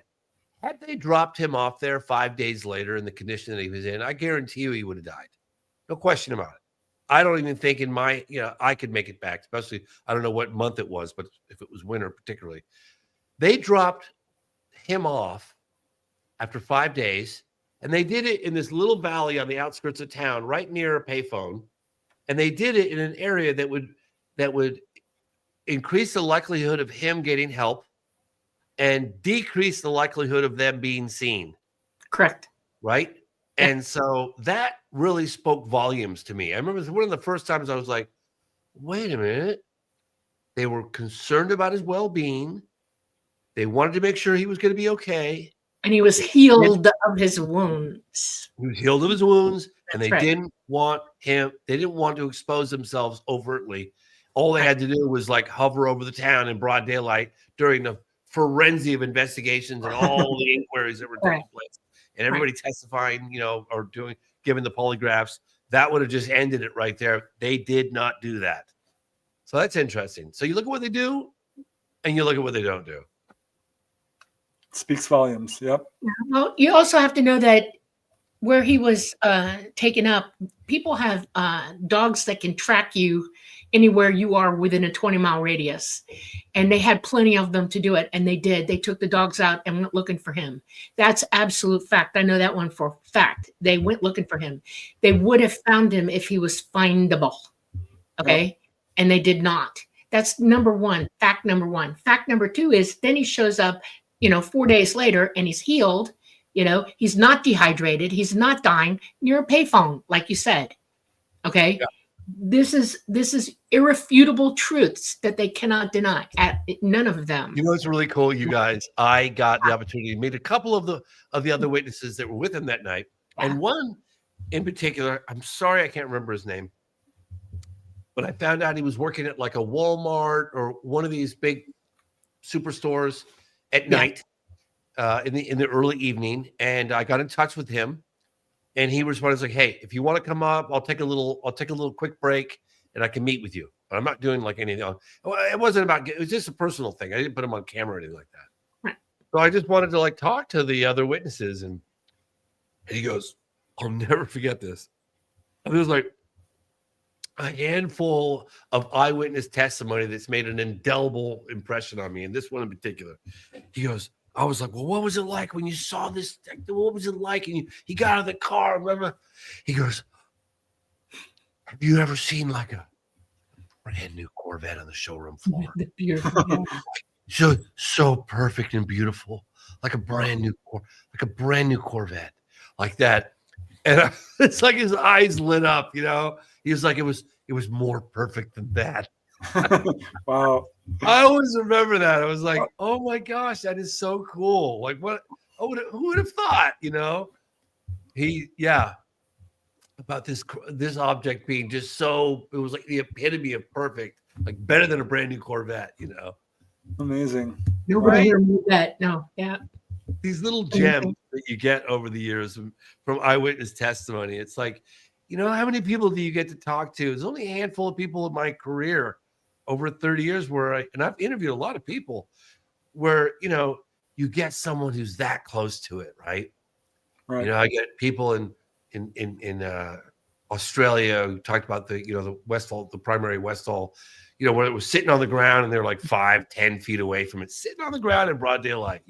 Had they dropped him off there 5 days later in the condition that he was in, I guarantee you he would have died. No question about it. I don't even think I could make it back, especially, I don't know what month it was, but if it was winter particularly. They dropped him off after 5 days, and they did it in this little valley on the outskirts of town, right near a payphone. And they did it in an area that would increase the likelihood of him getting help and decrease the likelihood of them being seen. Correct. Right? Yeah. And so that really spoke volumes to me. I remember one of the first times I was like, wait a minute. They were concerned about his well-being. They wanted to make sure he was going to be okay. And he was healed of his wounds. He was healed of his wounds, and they didn't want to expose themselves overtly. All they had to do was hover over the town in broad daylight during the frenzy of investigations and all the inquiries that were taking place. And everybody testifying, or giving the polygraphs. That would have just ended it right there. They did not do that. So that's interesting. So you look at what they do, and you look at what they don't do. Speaks volumes. Yep. Well, you also have to know that where he was taken up, people have dogs that can track you anywhere you are within a 20-mile radius. And they had plenty of them to do it. And they did. They took the dogs out and went looking for him. That's absolute fact. I know that one for a fact. They went looking for him. They would have found him if he was findable. Okay. Yep. And they did not. That's number one. Fact number one. Fact number two is then he shows up 4 days later and he's healed. He's not dehydrated. He's not dying near a payphone, like you said. Okay. Yeah. This is irrefutable truths that they cannot deny. None of them. It's really cool, you guys. I got the opportunity to meet a couple of the other witnesses that were with him that night. Yeah. And one in particular, I'm sorry I can't remember his name, but I found out he was working at like a Walmart or one of these big superstores at night, in the early evening, and I got in touch with him, and he responded like, "Hey, if you want to come up, I'll take a little quick break, and I can meet with you. But I'm not doing like anything. It wasn't about. It was just a personal thing. I didn't put him on camera or anything like that. Right. So I just wanted to talk to the other witnesses, and he goes, "I'll never forget this." And there was a handful of eyewitness testimony that's made an indelible impression on me, and this one in particular. He goes, I was like, well, what was it like when you saw this? What was it like? And he got out of the car. Remember? He goes, have you ever seen like a brand new Corvette on the showroom floor? Beautiful. So perfect and beautiful, like a brand new Corvette, like that. And it's like his eyes lit up, He was like, it was more perfect than that. Wow. I always remember that. I was like, oh my gosh, that is so cool. Like who would have thought, about this object being just so, it was like the epitome of perfect, like better than a brand new Corvette, Amazing. Nobody Right? here knew that. No, yeah. These little gems that you get over the years from eyewitness testimony. It's like, how many people do you get to talk to? There's only a handful of people in my career over 30 years and I've interviewed a lot of people where, you get someone who's that close to it, right? Right. I get people in Australia who talked about the Westall, the primary Westall, where it was sitting on the ground and they're like 5-10 feet away from it, sitting on the ground in broad daylight,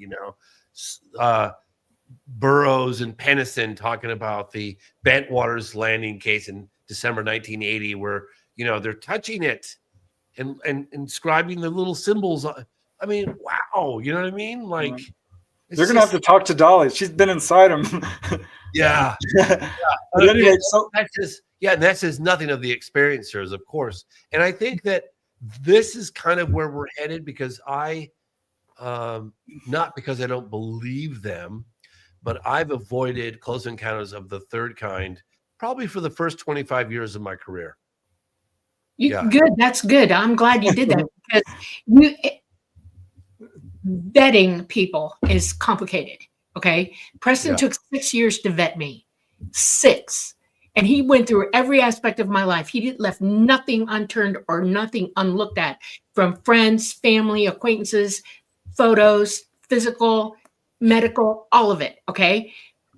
Burroughs and Pennison talking about the Bentwaters landing case in December 1980, where, they're touching it and inscribing the little symbols. I mean, wow. You know what I mean? Like, you're going to have to talk to Dolly. She's been inside him. Yeah. But anyway, and that says nothing of the experiencers, of course. And I think that this is kind of where we're headed, because not because I don't believe them, but I've avoided close encounters of the third kind probably for the first 25 years of my career. Good. That's good. I'm glad you did that, because vetting people is complicated. Okay. Preston took 6 years to vet me. 6. And he went through every aspect of my life. He left nothing unturned or nothing unlooked at, from friends, family, acquaintances, photos, physical, medical, all of it. Okay.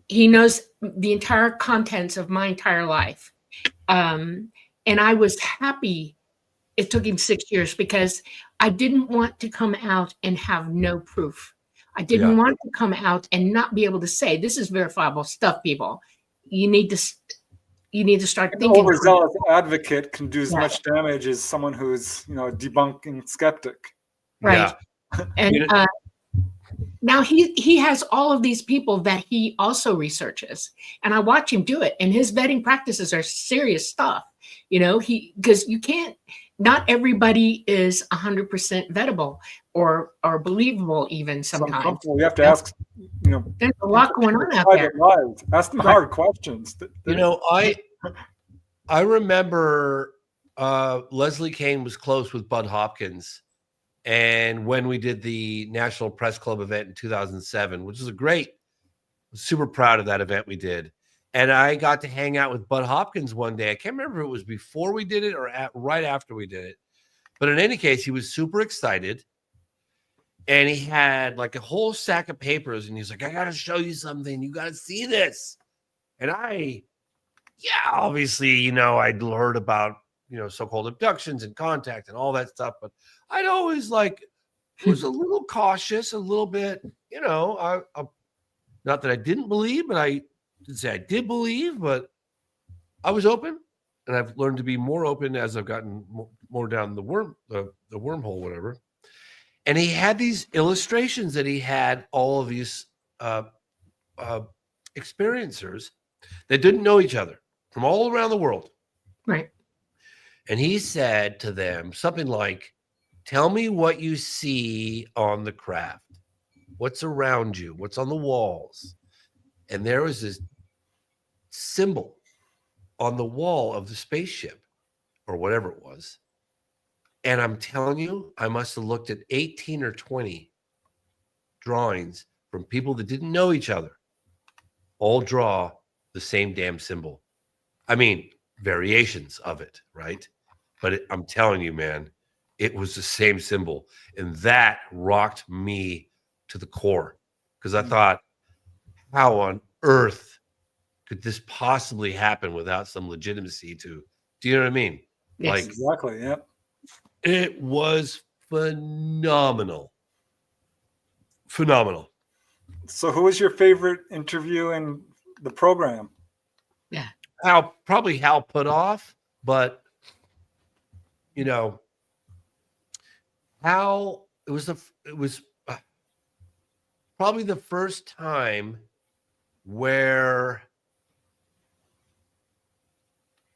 He knows the entire contents of my entire life. And I was happy it took him 6 years, because I didn't want to come out and have no proof. I didn't want to come out and not be able to say, this is verifiable stuff, people. You need to start thinking. An overzealous advocate can do as much damage as someone who's, a debunking skeptic. Right. Yeah. And now he has all of these people that he also researches, and I watch him do it. And his vetting practices are serious stuff. Because you can't. Not everybody is 100% vettable or believable, even sometimes. We have to ask, there's a lot going on out there. Ask them hard questions. I remember Leslie Kean was close with Bud Hopkins. And when we did the National Press Club event in 2007, which was super proud of that event we did. And I got to hang out with Bud Hopkins one day. I can't remember if it was before we did it or right after we did it. But in any case, he was super excited. And he had like a whole stack of papers. And he's like, I got to show you something. You got to see this. And obviously, I'd heard about, so-called abductions and contact and all that stuff. But I'd always was a little cautious, a little bit, I not that I didn't believe, but I didn't say I did believe, but I was open, and I've learned to be more open as I've gotten more down the wormhole, whatever. And he had these illustrations that he had all of these experiencers that didn't know each other from all around the world. Right. And he said to them something like, tell me what you see on the craft. What's around you? What's on the walls? And there was this symbol on the wall of the spaceship or whatever it was. And I'm telling you, I must have looked at 18 or 20 drawings from people that didn't know each other, all draw the same damn symbol. I mean, variations of it, right? But I'm telling you, man, it was the same symbol. And that rocked me to the core, because I thought, how on earth could this possibly happen without some legitimacy to, do you know what I mean? Yes. Exactly. Yep. It was phenomenal. Phenomenal. So who was your favorite interview in the program? Yeah. Probably Hal Puthoff, but Hal, it was probably the first time where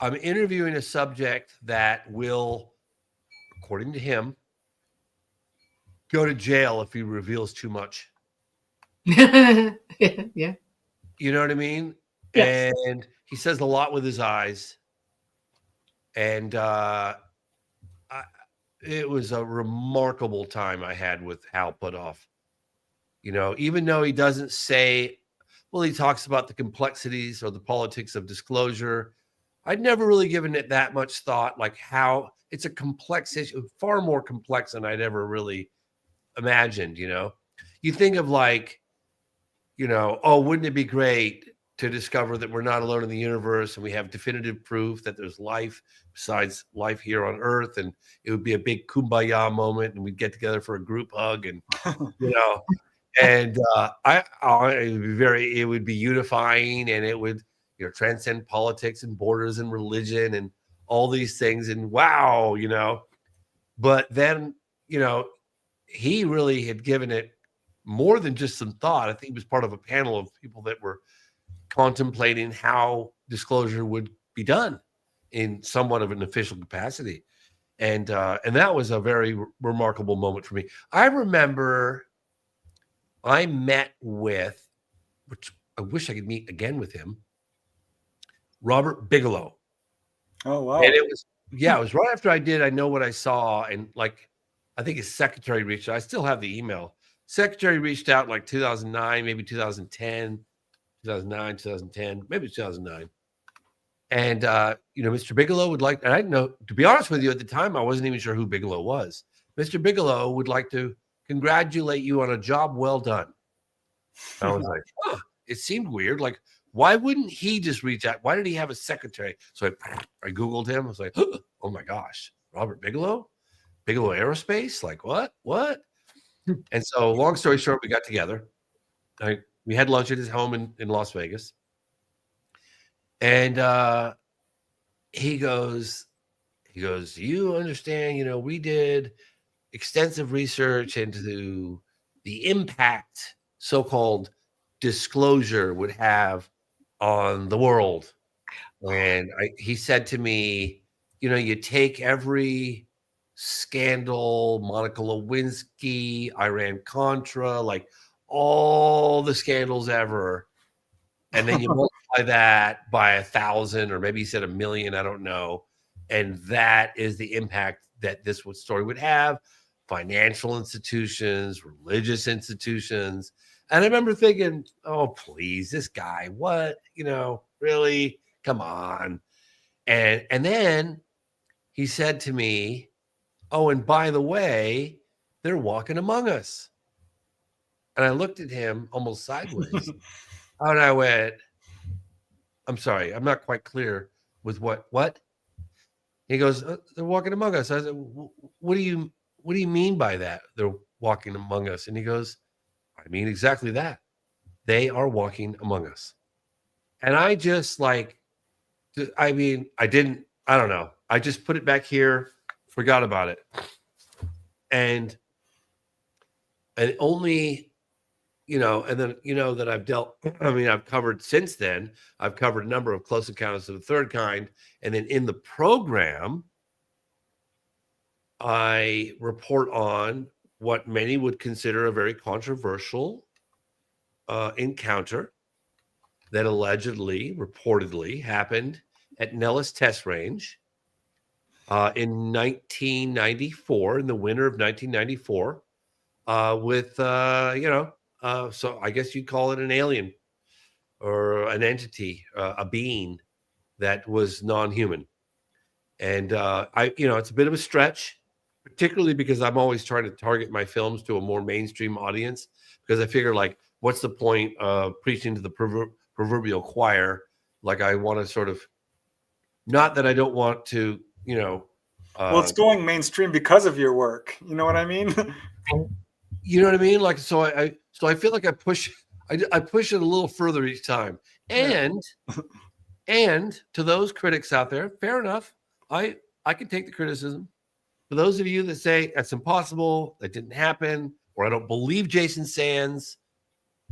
I'm interviewing a subject that will, according to him, go to jail if he reveals too much. Yeah. You know what I mean? Yes. And he says a lot with his eyes. And it was a remarkable time I had with Hal Puthoff. You know, even though he doesn't say, well, he talks about the complexities or the politics of disclosure. I'd never really given it that much thought, like how it's a complex issue, far more complex than I'd ever really imagined. You know, you think of like, you know, oh, wouldn't it be great to discover that we're not alone in the universe and we have definitive proof that there's life besides life here on Earth, and it would be a big kumbaya moment and we'd get together for a group hug and, you know, and it would be unifying, and it would, you know, transcend politics and borders and religion and all these things. And wow, you know, but then, you know, he really had given it more than just some thought. I think he was part of a panel of people that were contemplating how disclosure would be done in somewhat of an official capacity. And that was a very remarkable moment for me. I remember I met with, which I wish I could meet again with him, Robert Bigelow. Oh, wow. And it was right after I did I Know What I Saw. And like, I think his secretary reached out. I still have the email. Secretary reached out in like 2009, maybe 2010, 2009, 2010, maybe 2009. And, you know, Mr. Bigelow would like, and I didn't know, to be honest with you, at the time, I wasn't even sure who Bigelow was. Mr. Bigelow would like to congratulate you on a job well done. I was like, huh, it seemed weird. Like, why wouldn't he just reach out? Why did he have a secretary? So I Googled him. I was like, oh my gosh, Robert Bigelow? Bigelow Aerospace? Like, what? And so long story short, we got together. We had lunch at his home in Las Vegas. And he goes, you understand, you know, we did extensive research into the impact so-called disclosure would have on the world. And he said to me, you know, you take every scandal, Monica Lewinsky, Iran-Contra, like all the scandals ever, and then you multiply that by 1,000, or maybe he said 1,000,000, I don't know. And that is the impact that this story would have. Financial institutions, religious institutions. And I remember thinking, oh, please, this guy, what? You know, really? Come on. And then he said to me, oh, and by the way, they're walking among us. And I looked at him almost sideways. And I went, I'm sorry, I'm not quite clear with what? He goes, they're walking among us. I said, what do you mean by that? They're walking among us. And he goes, I mean exactly that. They are walking among us. And I just like, I don't know. I just put it back here, forgot about it. And only, you know, and then, you know, that I've covered since then, I've covered a number of Close Encounters of the Third Kind. And then in the program, I report on what many would consider a very controversial encounter that reportedly happened at Nellis Test Range in 1994, in the winter of 1994, with, so I guess you'd call it an alien or an entity, a being that was non-human. And it's a bit of a stretch, particularly because I'm always trying to target my films to a more mainstream audience, because I figure, like, what's the point of preaching to the proverbial choir? Like, I want to sort of, not that I don't want to, well, it's going mainstream because of your work. You know what I mean? You know what I mean? Like, so I feel like I push it a little further each time. And to those critics out there, fair enough. I can take the criticism. For those of you that say that's impossible, that didn't happen, or I don't believe Jason Sands,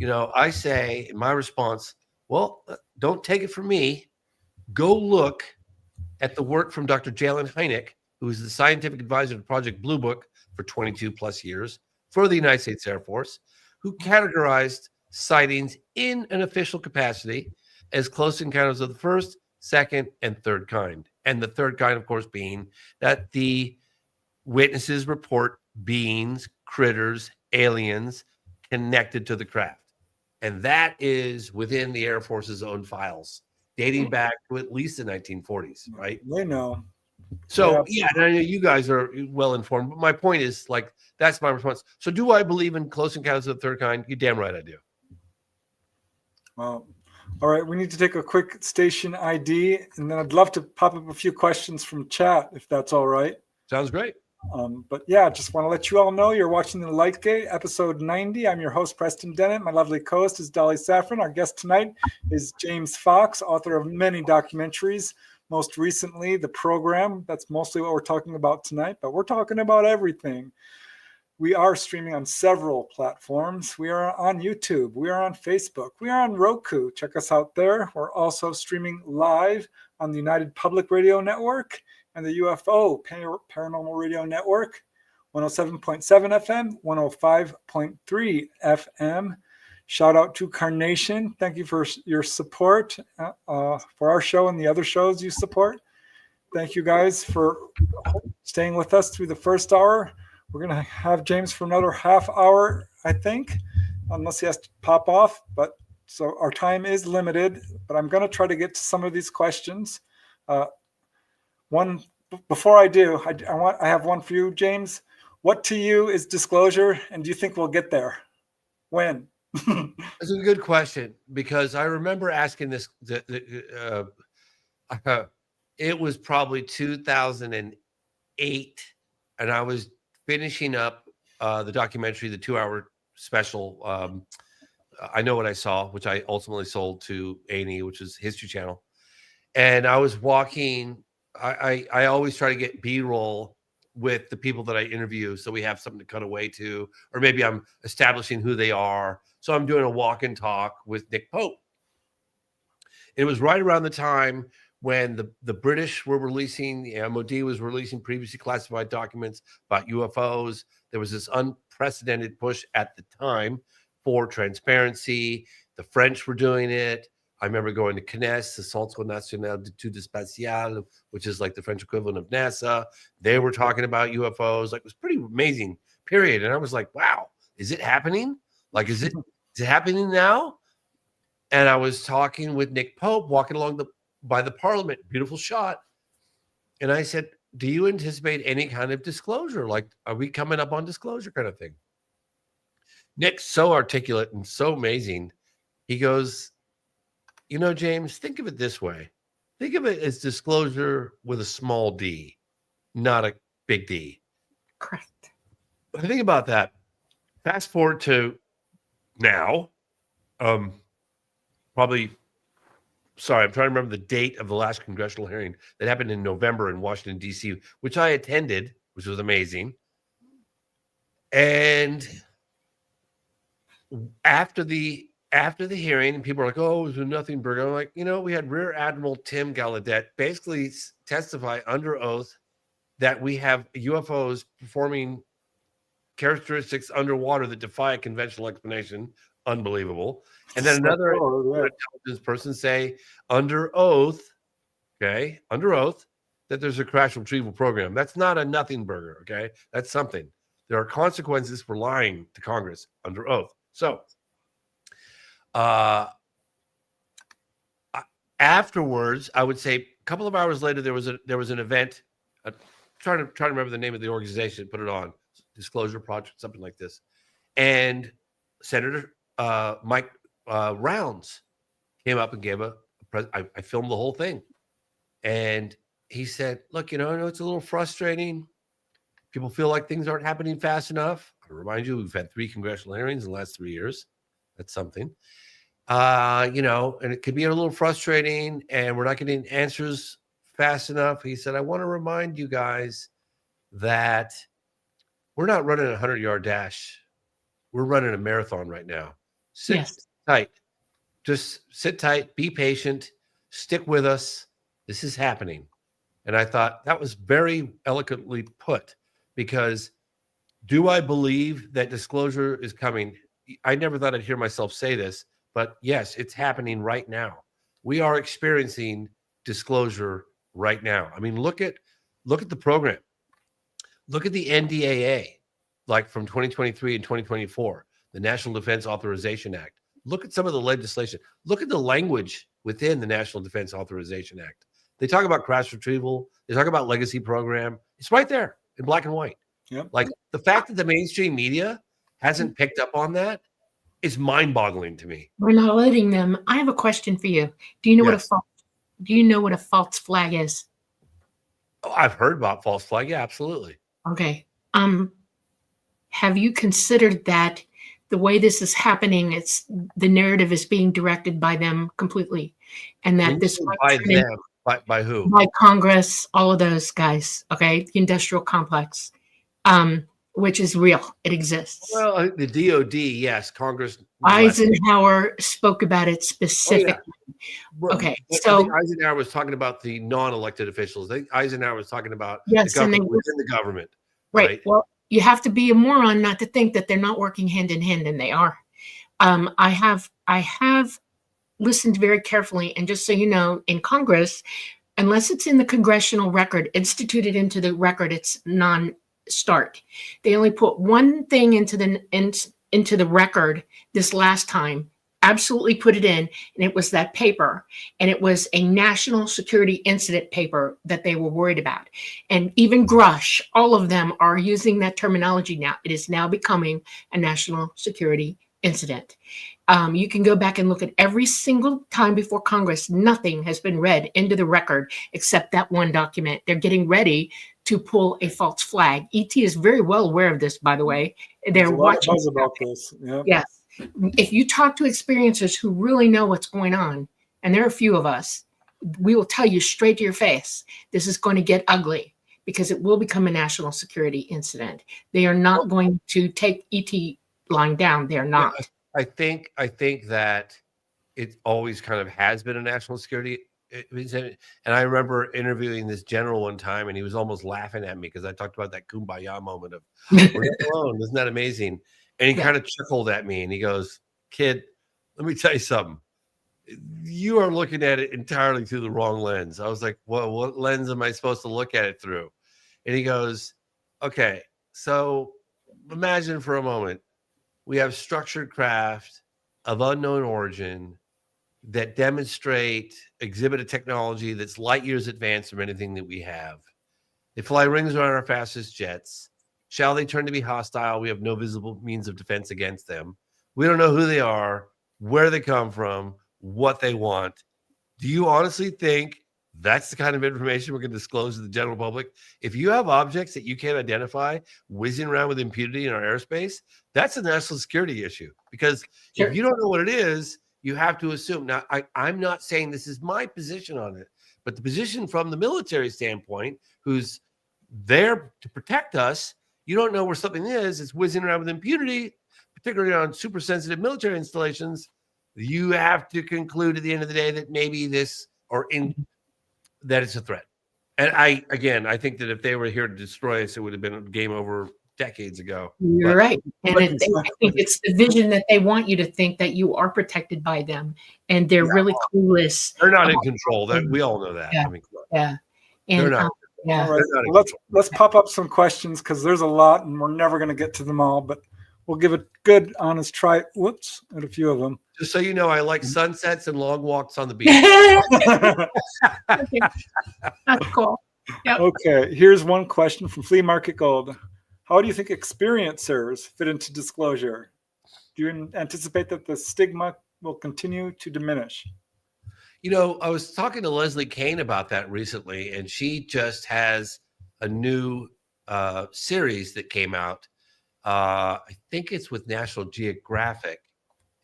I say in my response, well, don't take it from me. Go look at the work from Dr. Jalen Hynek, who is the scientific advisor to Project Blue Book for 22 plus years for the United States Air Force, who categorized sightings in an official capacity as close encounters of the first, second, and third kind. And the third kind, of course, being that the witnesses report beings, critters, aliens connected to the craft. And that is within the Air Force's own files, dating back to at least the 1940s, right? They know. So, yeah, and I know you guys are well informed, but my point is, like, that's my response. So do I believe in close encounters of the third kind? You're damn right I do. Well, all right, we need to take a quick station ID, and then I'd love to pop up a few questions from chat, if that's all right. Sounds great. But yeah, just want to let you all know you're watching The Lightgate, episode 90. I'm your host, Preston Dennett. My lovely co-host is Dolly Safran. Our guest tonight is James Fox, author of many documentaries. Most recently, The Program. That's mostly what we're talking about tonight, but we're talking about everything. We are streaming on several platforms. We are on YouTube. We are on Facebook. We are on Roku. Check us out there. We're also streaming live on the United Public Radio Network and the UFO Paranormal Radio Network, 107.7 FM, 105.3 FM. Shout out to Carnation. Thank you for your support for our show and the other shows you support. Thank you guys for staying with us through the first hour. We're going to have James for another half hour, I think, unless he has to pop off. But so our time is limited, but I'm going to try to get to some of these questions. Before I do, I have one for you, James. What to you is disclosure, and do you think we'll get there? When? That's a good question, because I remember asking this. It was probably 2008, and I was finishing up the documentary, the 2-hour special. I Know What I Saw, which I ultimately sold to A&E, which is History Channel. And I was walking. I always try to get B-roll with the people that I interview, so we have something to cut away to, or maybe I'm establishing who they are. So I'm doing a walk and talk with Nick Pope. It was right around the time when the British were releasing, the MOD was releasing previously classified documents about UFOs. There was this unprecedented push at the time for transparency. The French were doing it. I remember going to CNES, the Centre National d'Études Spatiales, which is like the French equivalent of NASA. They were talking about UFOs. Like, it was pretty amazing period. And I was like, wow, is it happening? Like, is it happening now? And I was talking with Nick Pope, walking along by the Parliament, beautiful shot. And I said, do you anticipate any kind of disclosure? Like, are we coming up on disclosure kind of thing? Nick's so articulate and so amazing. He goes, you know, James, think of it this way. Think of it as disclosure with a small d, not a big D. Correct. But think about that. Fast forward to now. Probably, sorry, I'm trying to remember the date of the last congressional hearing that happened in November in Washington, D.C., which I attended, which was amazing. And after the hearing, people are like, oh, it was a nothing burger. I'm like, we had Rear Admiral Tim Gallaudet basically testify under oath that we have UFOs performing characteristics underwater that defy a conventional explanation. Unbelievable. And then another intelligence person say under oath, that there's a crash retrieval program. That's not a nothing burger, okay? That's something. There are consequences for lying to Congress under oath. So afterwards, I would say a couple of hours later, there was an event. Trying to remember the name of the organization, put it on, Disclosure Project, something like this. And Senator Mike Rounds came up and gave I filmed the whole thing. And he said, look, I know it's a little frustrating. People feel like things aren't happening fast enough. I remind you, we've had 3 congressional hearings in the last 3 years. That's something. And it could be a little frustrating, and we're not getting answers fast enough. He said, I want to remind you guys that we're not running a 100-yard dash. We're running a marathon right now. Sit tight. Just sit tight, be patient, stick with us. This is happening. And I thought that was very eloquently put, because do I believe that disclosure is coming? I never thought I'd hear myself say this, but yes, it's happening right now. We are experiencing disclosure right now. I mean, look at the program. Look at the NDAA, like from 2023 and 2024, the National Defense Authorization Act. Look at some of the legislation. Look at the language within the National Defense Authorization Act. They talk about crash retrieval. They talk about legacy program. It's right there in black and white. Yep. Like the fact that the mainstream media hasn't picked up on that is mind-boggling to me. We're not letting them. I have a question for you. Do you know Yes. what a false flag is? Oh, I've heard about false flag. Yeah, absolutely. Okay. Have you considered that the way this is happening, the narrative is being directed by them completely, and that this by them, by who? By Congress, all of those guys. Okay, the industrial complex, which is real. It exists. Well, the DOD, yes, Congress. Eisenhower spoke about it specifically. Oh, yeah. Okay, I so think Eisenhower was talking about the non-elected officials. Eisenhower was talking about yes, the government within the government. Right. Well, you have to be a moron not to think that they're not working hand in hand, and they are. I have listened very carefully, and just so you know, in Congress, unless it's in the congressional record, instituted into the record, it's non-start. They only put one thing into the record this last time, absolutely put it in, and it was that paper, and it was a national security incident paper that they were worried about. And even Grush, all of them are using that terminology now. It is now becoming a national security incident. You can go back and look at every single time before Congress, nothing has been read into the record except that one document. They're getting ready to pull a false flag. ET is very well aware of this, by the way. They're watching about this. Yep. Yes. If you talk to experiencers who really know what's going on, and there are a few of us, we will tell you straight to your face, this is going to get ugly because it will become a national security incident. They are not going to take ET lying down. They're not. I think that it always kind of has been a national security. And I remember interviewing this general one time, and he was almost laughing at me because I talked about that kumbaya moment of we're not alone. Isn't that amazing? And he kind of chuckled at me, and he goes, "Kid, let me tell you something. You are looking at it entirely through the wrong lens." I was like, "Well, what lens am I supposed to look at it through?" And he goes, "Okay, so imagine for a moment we have structured craft of unknown origin that exhibit a technology that's light years advanced from anything that we have. They fly rings around our fastest jets. Shall they turn to be hostile? We have no visible means of defense against them. We don't know who they are, where they come from, what they want. Do you honestly think that's the kind of information we're going to disclose to the general public? If you have objects that you can't identify whizzing around with impunity in our airspace, that's a national security issue. Because if you don't know what it is, you have to assume. Now, I'm not saying this is my position on it, but the position from the military standpoint, who's there to protect us, you don't know where something is. It's whizzing around with impunity, particularly on super sensitive military installations. You have to conclude at the end of the day that maybe that it's a threat. And I think that if they were here to destroy us, it would have been game over decades ago. You're right. And I think it's the vision that they want you to think that you are protected by them. And they're really clueless. They're not in control. We all know that. Yeah. I mean, yeah. And, they're not. Yeah. All right. Let's pop up some questions because there's a lot and we're never going to get to them all, but we'll give a good, honest try. Whoops, at a few of them. Just so you know, I like sunsets and long walks on the beach. Okay. That's cool. Yep. Okay, here's one question from Flea Market Gold. How do you think experiencers fit into disclosure? Do you anticipate that the stigma will continue to diminish? You know, I was talking to Leslie Kane about that recently, and she just has a new series that came out. I think it's with National Geographic.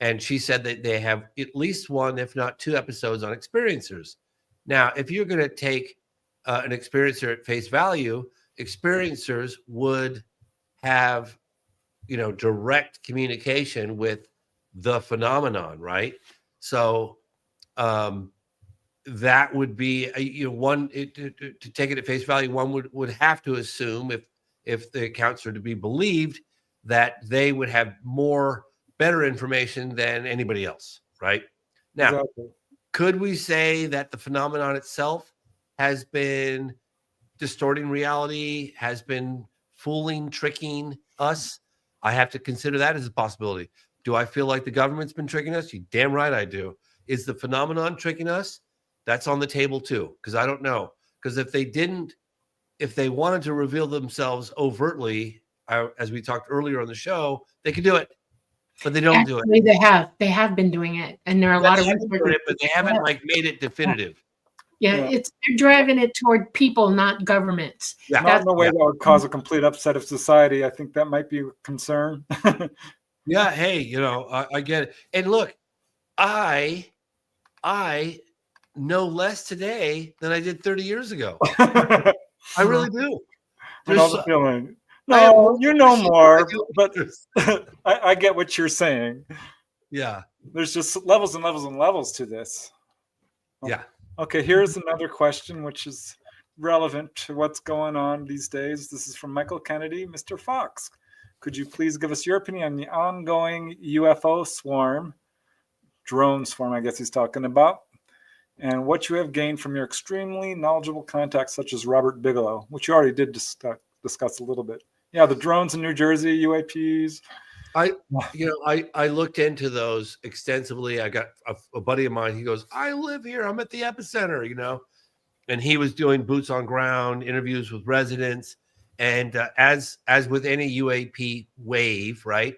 And she said that they have at least one, if not two episodes on experiencers. Now, if you're going to take an experiencer at face value, experiencers would have, direct communication with the phenomenon, right? So that would be, one, to take it at face value, one would have to assume if the accounts are to be believed that they would have better information than anybody else, right? Now, Could we say that the phenomenon itself has been distorting reality, has been fooling, tricking us? I have to consider that as a possibility. Do I feel like the government's been tricking us? You damn right I do. Is the phenomenon tricking us? That's on the table too, because I don't know. Because if they wanted to reveal themselves overtly, as we talked earlier on the show, they could do it, but they don't do it. They have been doing it, and there are a lot of researchers, but they haven't like made it definitive. Yeah, they're driving it toward people, not governments. Yeah, not in a way that would cause a complete upset of society. I think that might be a concern. Yeah, hey, I get it. And look, I know less today than I did 30 years ago. I really do. I know the feeling. No, you know more, but I get what you're saying. Yeah. There's just levels and levels and levels to this. Yeah. Okay, here's another question which is relevant to what's going on these days. This is from Michael Kennedy. Mr. Fox, could you please give us your opinion on the ongoing UFO swarm, drone swarm, I guess he's talking about, and what you have gained from your extremely knowledgeable contacts such as Robert Bigelow, which you already did discuss a little bit. Yeah, the drones in New Jersey, UAPs. I looked into those extensively. I got a buddy of mine. He goes, I live here. I'm at the epicenter, and he was doing boots on ground interviews with residents. And as with any UAP wave, right?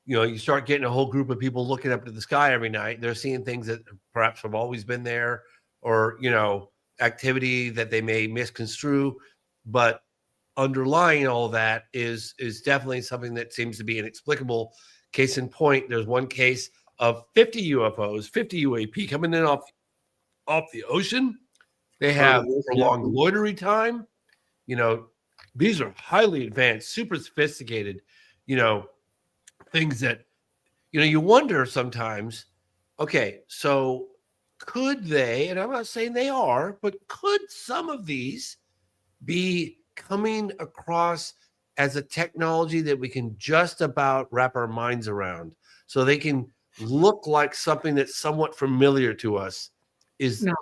You start getting a whole group of people looking up to the sky every night. They're seeing things that perhaps have always been there, or activity that they may misconstrue, but underlying all that is definitely something that seems to be inexplicable. Case in point, there's one case of 50 UFOs, 50 UAP coming in off the ocean. They have prolonged loitering time. These are highly advanced, super sophisticated, things that, you wonder sometimes, okay, so could they, and I'm not saying they are, but could some of these be coming across as a technology that we can just about wrap our minds around, so they can look like something that's somewhat familiar to us? I'm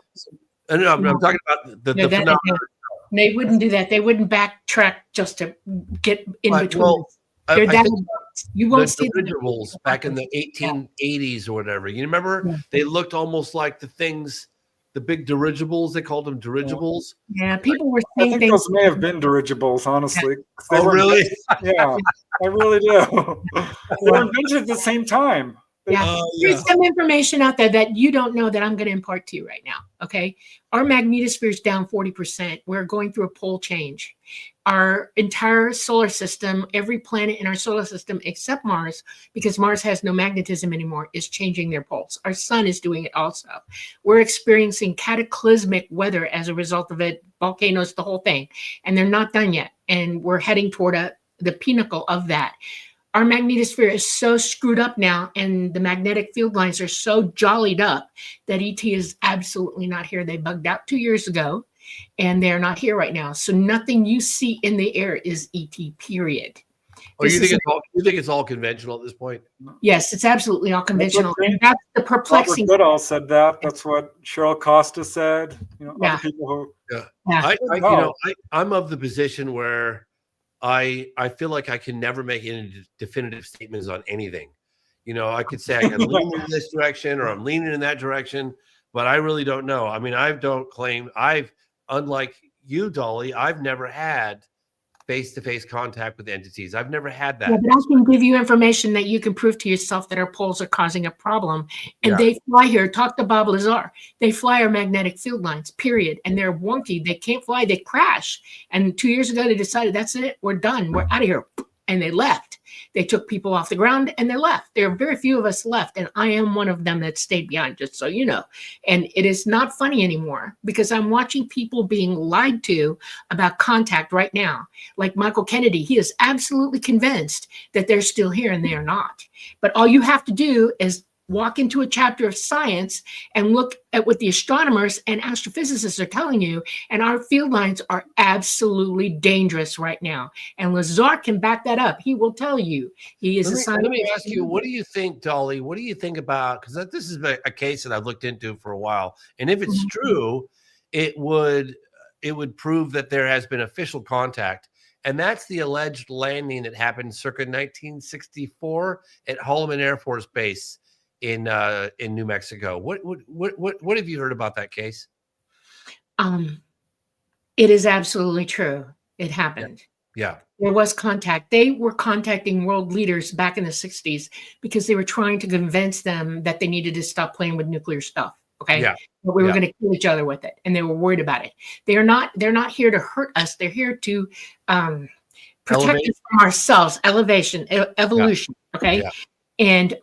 talking about the phenomenon. They wouldn't do that. They wouldn't backtrack just to get in between. You won't see the dirigibles back in the 1880s or whatever. You remember? Yeah. They looked almost like the big dirigibles. They called them dirigibles. Yeah, people were saying I think those may have been dirigibles, honestly. Oh, really? Yeah, I really do. They were invented at the same time. Yeah. There's some information out there that you don't know that I'm going to impart to you right now. Okay. Our magnetosphere is down 40%. We're going through a pole change. Our entire solar system, every planet in our solar system except Mars, because Mars has no magnetism anymore, is changing their poles. Our sun is doing it also. We're experiencing cataclysmic weather as a result of it, volcanoes, the whole thing. And they're not done yet. And we're heading toward the pinnacle of that. Our magnetosphere is so screwed up now, and the magnetic field lines are so jollied up that ET is absolutely not here. They bugged out 2 years ago, and they're not here right now. So nothing you see in the air is ET, period. Oh, you think it's all conventional at this point? Yes, it's absolutely all conventional. That's the perplexing. Robert Goodall said that. That's what Cheryl Costa said. Other people who. I'm of the position where I feel like I can never make any definitive statements on anything. I could say I can lean in this direction or I'm leaning in that direction, but I really don't know. I mean, unlike you, Dolly, I've never had face-to-face contact with entities. I've never had that. Yeah, but I can give you information that you can prove to yourself that our poles are causing a problem. And they fly here. Talk to Bob Lazar. They fly our magnetic field lines, period. And they're wonky. They can't fly. They crash. And 2 years ago, they decided, that's it. We're done. We're out of here. And they left. They took people off the ground and they left. There are very few of us left. And I am one of them that stayed behind, just so you know. And it is not funny anymore because I'm watching people being lied to about contact right now. Like Michael Kennedy, he is absolutely convinced that they're still here and they are not. But all you have to do is walk into a chapter of science and look at what the astronomers and astrophysicists are telling you, and our field lines are absolutely dangerous right now. And Lazar can back that up. He will tell you. He is a scientist. Let me ask you, what do you think, Dolly? What do you think about, because this is a case that I've looked into for a while, and if it's true, it would prove that there has been official contact, and that's the alleged landing that happened circa 1964 at Holloman Air Force Base in New Mexico. What have you heard about that case? It is absolutely true. It happened. Yeah. There was contact. They were contacting world leaders back in the 60s because they were trying to convince them that they needed to stop playing with nuclear stuff. Okay. Yeah. But we were going to kill each other with it. And they were worried about it. They're not here to hurt us. They're here to protect us from ourselves. Evolution. Okay. Yeah. And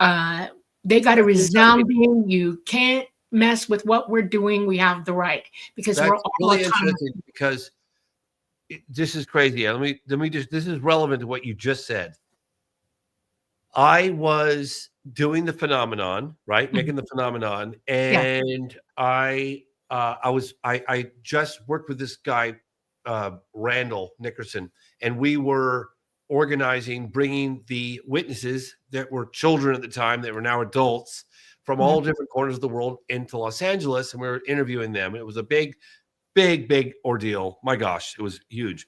they got a resounding, you can't mess with what we're doing. We have the right, because that's we're all really interesting, because this is crazy. Let me just, this is relevant to what you just said. I was doing the phenomenon, right? Making the phenomenon. And I just worked with this guy, Randall Nickerson, and we were organizing, bringing the witnesses that were children at the time, that were now adults, from all different corners of the world into Los Angeles, and we were interviewing them. And it was a big ordeal. My gosh, it was huge.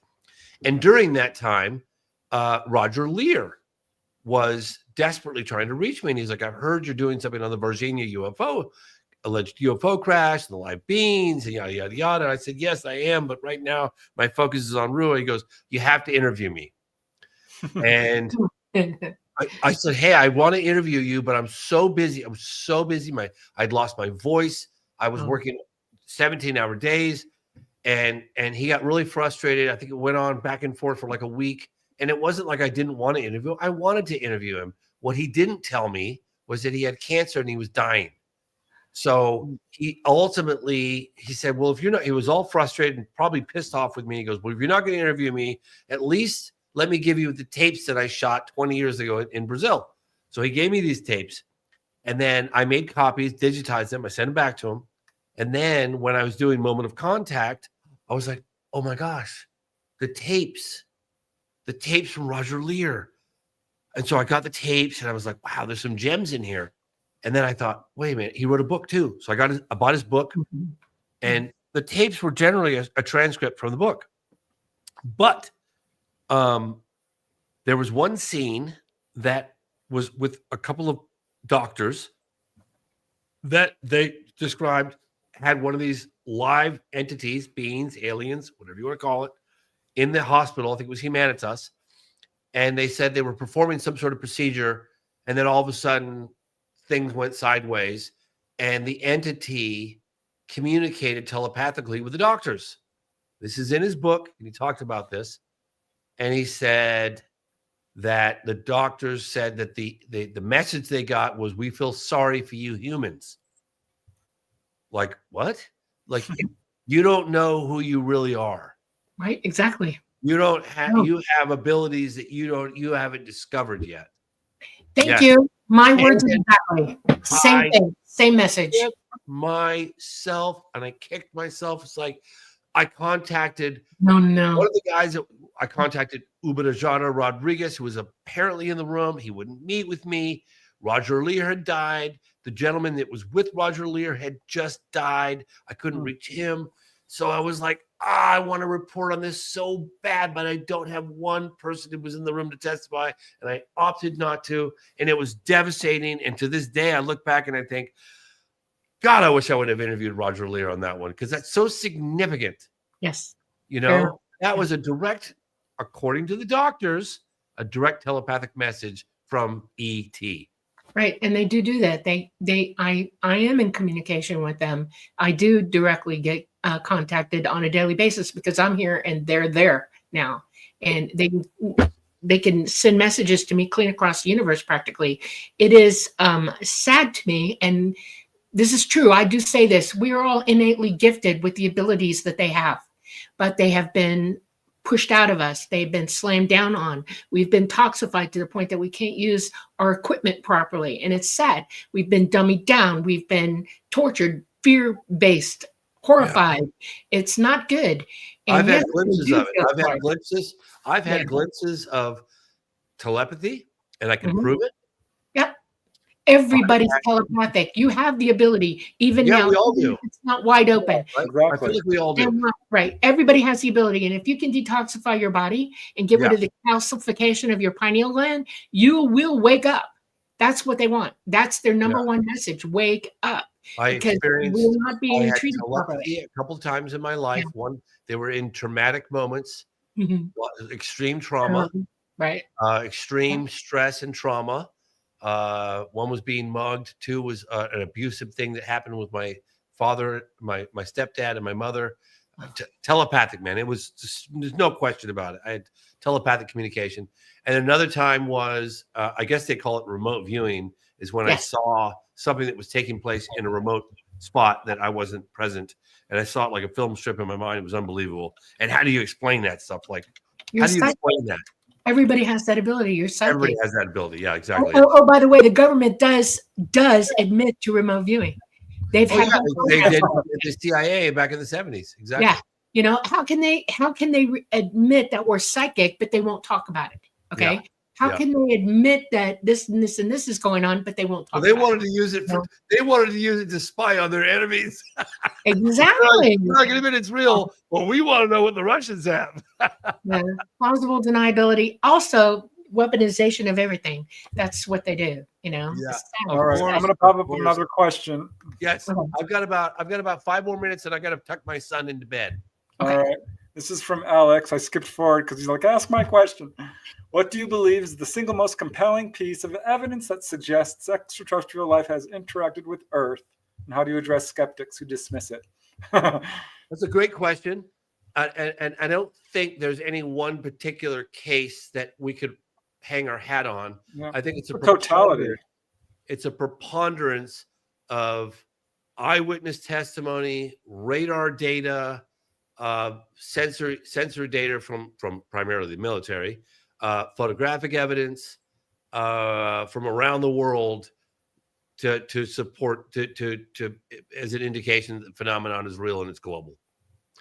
And during that time, Roger Lear was desperately trying to reach me, and he's like, "I've heard you're doing something on the Virginia alleged UFO crash and the live beings and yada yada yada." And I said, "Yes, I am, but right now my focus is on Rua." He goes, "You have to interview me." And I said, "Hey, I want to interview you, but I'm so busy. I'd lost my voice. I was working 17-hour days." And he got really frustrated. I think it went on back and forth for like a week. And it wasn't like I didn't want to interview him. I wanted to interview him. What he didn't tell me was that he had cancer and he was dying. So he said, "Well, if you're not," he was all frustrated and probably pissed off with me. He goes, "Well, if you're not going to interview me, at least let me give you the tapes that I shot 20 years ago in Brazil." So he gave me these tapes, and then I made copies, digitized them. I sent them back to him. And then when I was doing Moment of Contact, I was like, "Oh my gosh, the tapes from Roger Lear." And so I got the tapes and I was like, "Wow, there's some gems in here." And then I thought, wait a minute, he wrote a book too. So I bought his book, and the tapes were generally a transcript from the book. But there was one scene that was with a couple of doctors that they described had one of these live entities, beings, aliens, whatever you want to call it, in the hospital. I think it was Humanitas. And they said they were performing some sort of procedure, and then all of a sudden things went sideways, and the entity communicated telepathically with the doctors. This is in his book, and he talked about this. And he said that the doctors said that the message they got was, "We feel sorry for you humans." Like, what? Like, you don't know who you really are. Right, exactly. You don't have you have abilities that you haven't discovered yet. Thank you. My words exactly. Same thing, same message. Myself, and I kicked myself. It's like I contacted one of the guys that I contacted, Uberajana Rodriguez, who was apparently in the room. He wouldn't meet with me. Roger Lear had died. The gentleman that was with Roger Lear had just died. I couldn't reach him. So I was like, I want to report on this so bad, but I don't have one person who was in the room to testify. And I opted not to. And it was devastating. And to this day, I look back and I think, God, I wish I would have interviewed Roger Lear on that one, because that's so significant. Yes. You know, that was a direct, according to the doctors, a direct telepathic message from ET. Right. And they do that. I am in communication with them. I do directly get contacted on a daily basis because I'm here and they're there now. And they can send messages to me clean across the universe practically. It is sad to me. And this is true. I do say this. We are all innately gifted with the abilities that they have, but they have been pushed out of us. They've been slammed down on. We've been toxified to the point that we can't use our equipment properly. And it's sad. We've been dummied down. We've been tortured, fear-based, horrified. Yeah. It's not good. And I've had glimpses of it. I've had glimpses of telepathy, and I can prove it. Yep. Everybody's telepathic. You have the ability, even now. We all do. It's not wide open. Yeah, exactly. I feel like we all do. Right. Everybody has the ability. And if you can detoxify your body and get rid of the calcification of your pineal gland, you will wake up. That's what they want. That's their number one message. Wake up. Because we will not be treated properly. A couple of times in my life. One, they were in traumatic moments, extreme trauma, right? Extreme stress and trauma. One was being mugged. Two was an abusive thing that happened with my father, my stepdad, and my mother. Telepathic, man. It was just, there's no question about it. I had telepathic communication. And another time was, I guess they call it remote viewing, is when I saw something that was taking place in a remote spot that I wasn't present. And I saw it like a film strip in my mind. It was unbelievable. And how do you explain that stuff? Like, how do you explain that? Everybody has that ability. You're psychic. Everybody has that ability. Yeah, exactly. Oh, by the way, the government does admit to remote viewing. They've had they did the CIA back in the 70s. Exactly. Yeah. You know, how can they admit that we're psychic, but they won't talk about it? Okay. Yeah. How can they admit that this and this and this is going on, but they won't talk? They wanted to use it they wanted to use it to spy on their enemies. Exactly. You're not going to admit it's real. Well, we want to know what the Russians have. Plausible deniability. Also, weaponization of everything. That's what they do. You know. Yeah. All right. I'm going to pop up another question. Yes. I've got about 5 more minutes, and I got to tuck my son into bed. Okay. All right. This is from Alex. I skipped forward because he's like, ask my question. What do you believe is the single most compelling piece of evidence that suggests extraterrestrial life has interacted with Earth? And how do you address skeptics who dismiss it? That's a great question. And I don't think there's any one particular case that we could hang our hat on. Yeah. I think it's a totality. It's a preponderance of eyewitness testimony, radar data, sensory data from primarily the military, photographic evidence from around the world to support to as an indication that the phenomenon is real and it's global.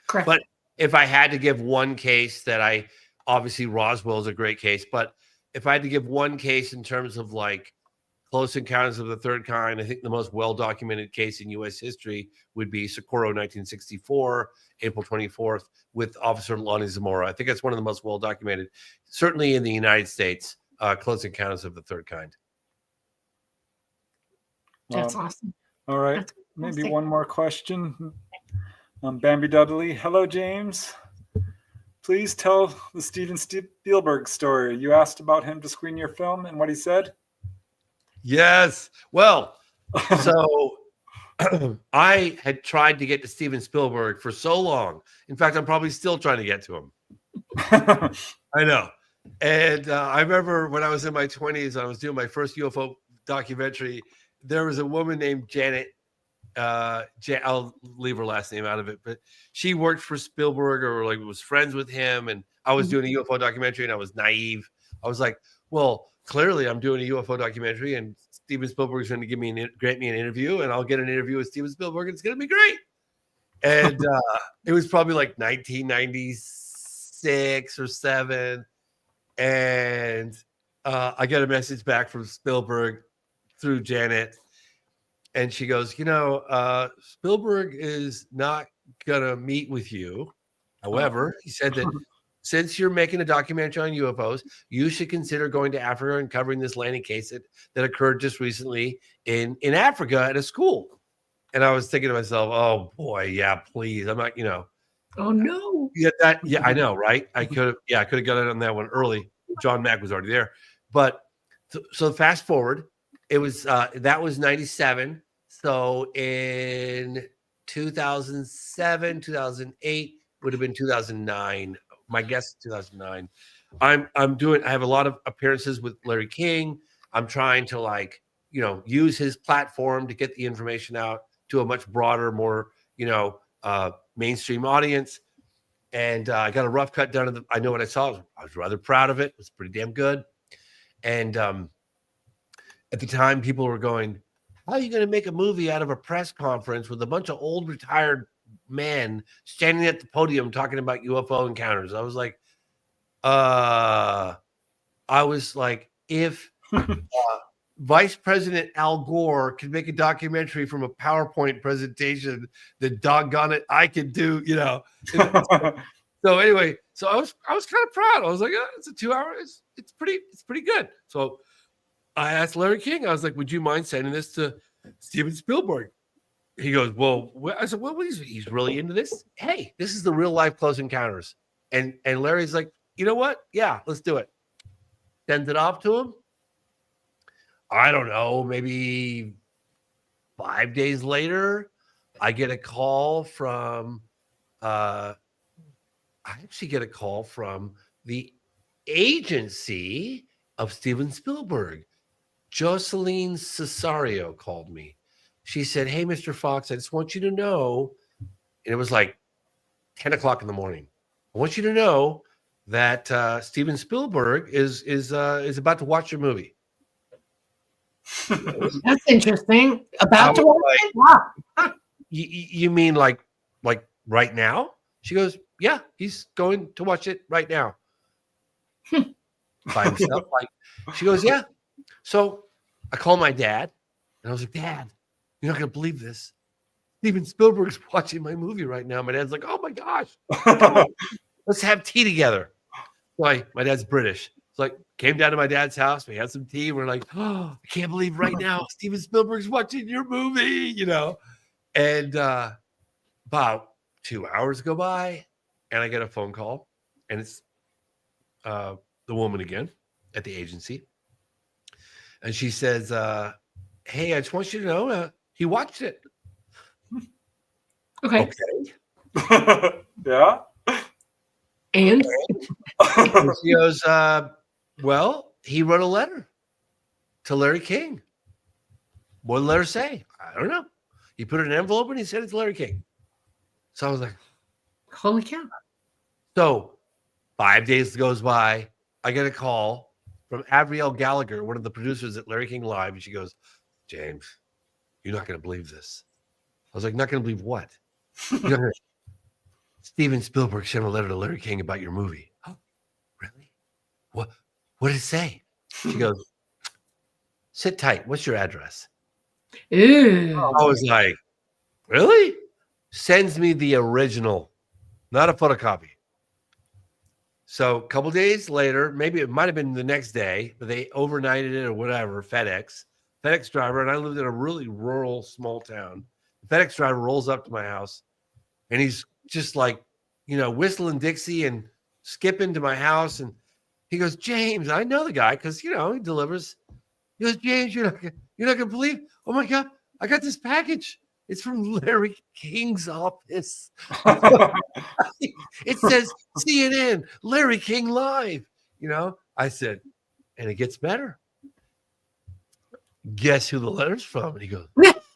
Correct. But if I had to give one case that obviously Roswell is a great case, but if I had to give one case in terms of like Close Encounters of the Third Kind, I think the most well-documented case in U.S. history would be Socorro, 1964, April 24th, with Officer Lonnie Zamora. I think that's one of the most well-documented, certainly in the United States, Close Encounters of the Third Kind. That's awesome. All right. Maybe one more question. Bambi Dudley. Hello, James. Please tell the Steven Spielberg story. You asked about him to screen your film and what he said. Yes. Well, so I had tried to get to Steven Spielberg for so long. In fact, I'm probably still trying to get to him. I know. And I remember when I was in my 20s, I was doing my first UFO documentary. There was a woman named Janet. I'll leave her last name out of it, but she worked for Spielberg or like was friends with him. And I was doing a UFO documentary and I was naive. I was like, well, clearly I'm doing a UFO documentary and Steven Spielberg is going to grant me an interview and I'll get an interview with Steven Spielberg. And it's going to be great. And it was probably like 1996 or 7. And I get a message back from Spielberg through Janet. And she goes, Spielberg is not going to meet with you. However, he said that since you're making a documentary on UFOs, you should consider going to Africa and covering this landing case that occurred just recently in Africa at a school. And I was thinking to myself, oh boy, yeah, please. I'm not, Oh no. Yeah, I know, right? I could have got in on that one early. John Mack was already there. But so fast forward, it was that was 97. So in 2007, 2008 would have been 2009. My guess is 2009. I have a lot of appearances with Larry King. I'm trying to use his platform to get the information out to a much broader, more, mainstream audience. And I got a rough cut done. I know what I saw. I was rather proud of it. It was pretty damn good. And at the time, people were going, how are you going to make a movie out of a press conference with a bunch of old retired men standing at the podium talking about UFO encounters? I was like, if Vice President Al Gore can make a documentary from a PowerPoint presentation, then doggone it, I can do, So anyway, so I was kind of proud. I was like, it's a 2 hour, it's pretty good. So I asked Larry King, I was like, would you mind sending this to Steven Spielberg? He goes, well, I said, well, he's really into this. Hey, this is the real life Close Encounters. And Larry's like, you know what? Yeah, let's do it. Sends it off to him. I don't know, maybe 5 days later, I get a call from, I actually get a call from the agency of Steven Spielberg. Jocelyn Cesario called me. She said, hey, Mr. Fox, I just want you to know, and it was like 10 o'clock in the morning. I want you to know that Steven Spielberg is about to watch your movie. That's interesting. About to watch it? Wow. You mean like right now? She goes, yeah, he's going to watch it right now. By himself. She goes, yeah. So I called my dad and I was like, Dad, you're not going to believe this. Steven Spielberg's watching my movie right now. My dad's like, oh my gosh, come on, let's have tea together. My dad's British. It's like, came down to my dad's house. We had some tea. We're like, oh, I can't believe right now Steven Spielberg's watching your movie, And about 2 hours go by and I get a phone call and it's the woman again at the agency. And she says, hey, I just want you to know he watched it. Okay. Yeah. And she goes, well, he wrote a letter to Larry King. What did the letter say? I don't know. He put it in an envelope and he sent it to Larry King. So I was like, holy cow. So 5 days goes by. I get a call from Abrielle Gallagher, one of the producers at Larry King Live. And she goes, James, you're not going to believe this. I was like, not going to believe what? Steven Spielberg sent a letter to Larry King about your movie. Oh, really? What did it say? She goes, sit tight. What's your address? Ew. I was like, really? Sends me the original, not a photocopy. So a couple days later, maybe it might have been the next day, but they overnighted it or whatever, FedEx driver, and I lived in a really rural small town. The FedEx driver rolls up to my house and he's just like, whistling Dixie and skipping to my house. And he goes, James, I know the guy because, he delivers. He goes, James, you're not going to believe. Oh, my God, I got this package. It's from Larry King's office. It says CNN, Larry King Live. I said, and it gets better. Guess who the letter's from? And he goes,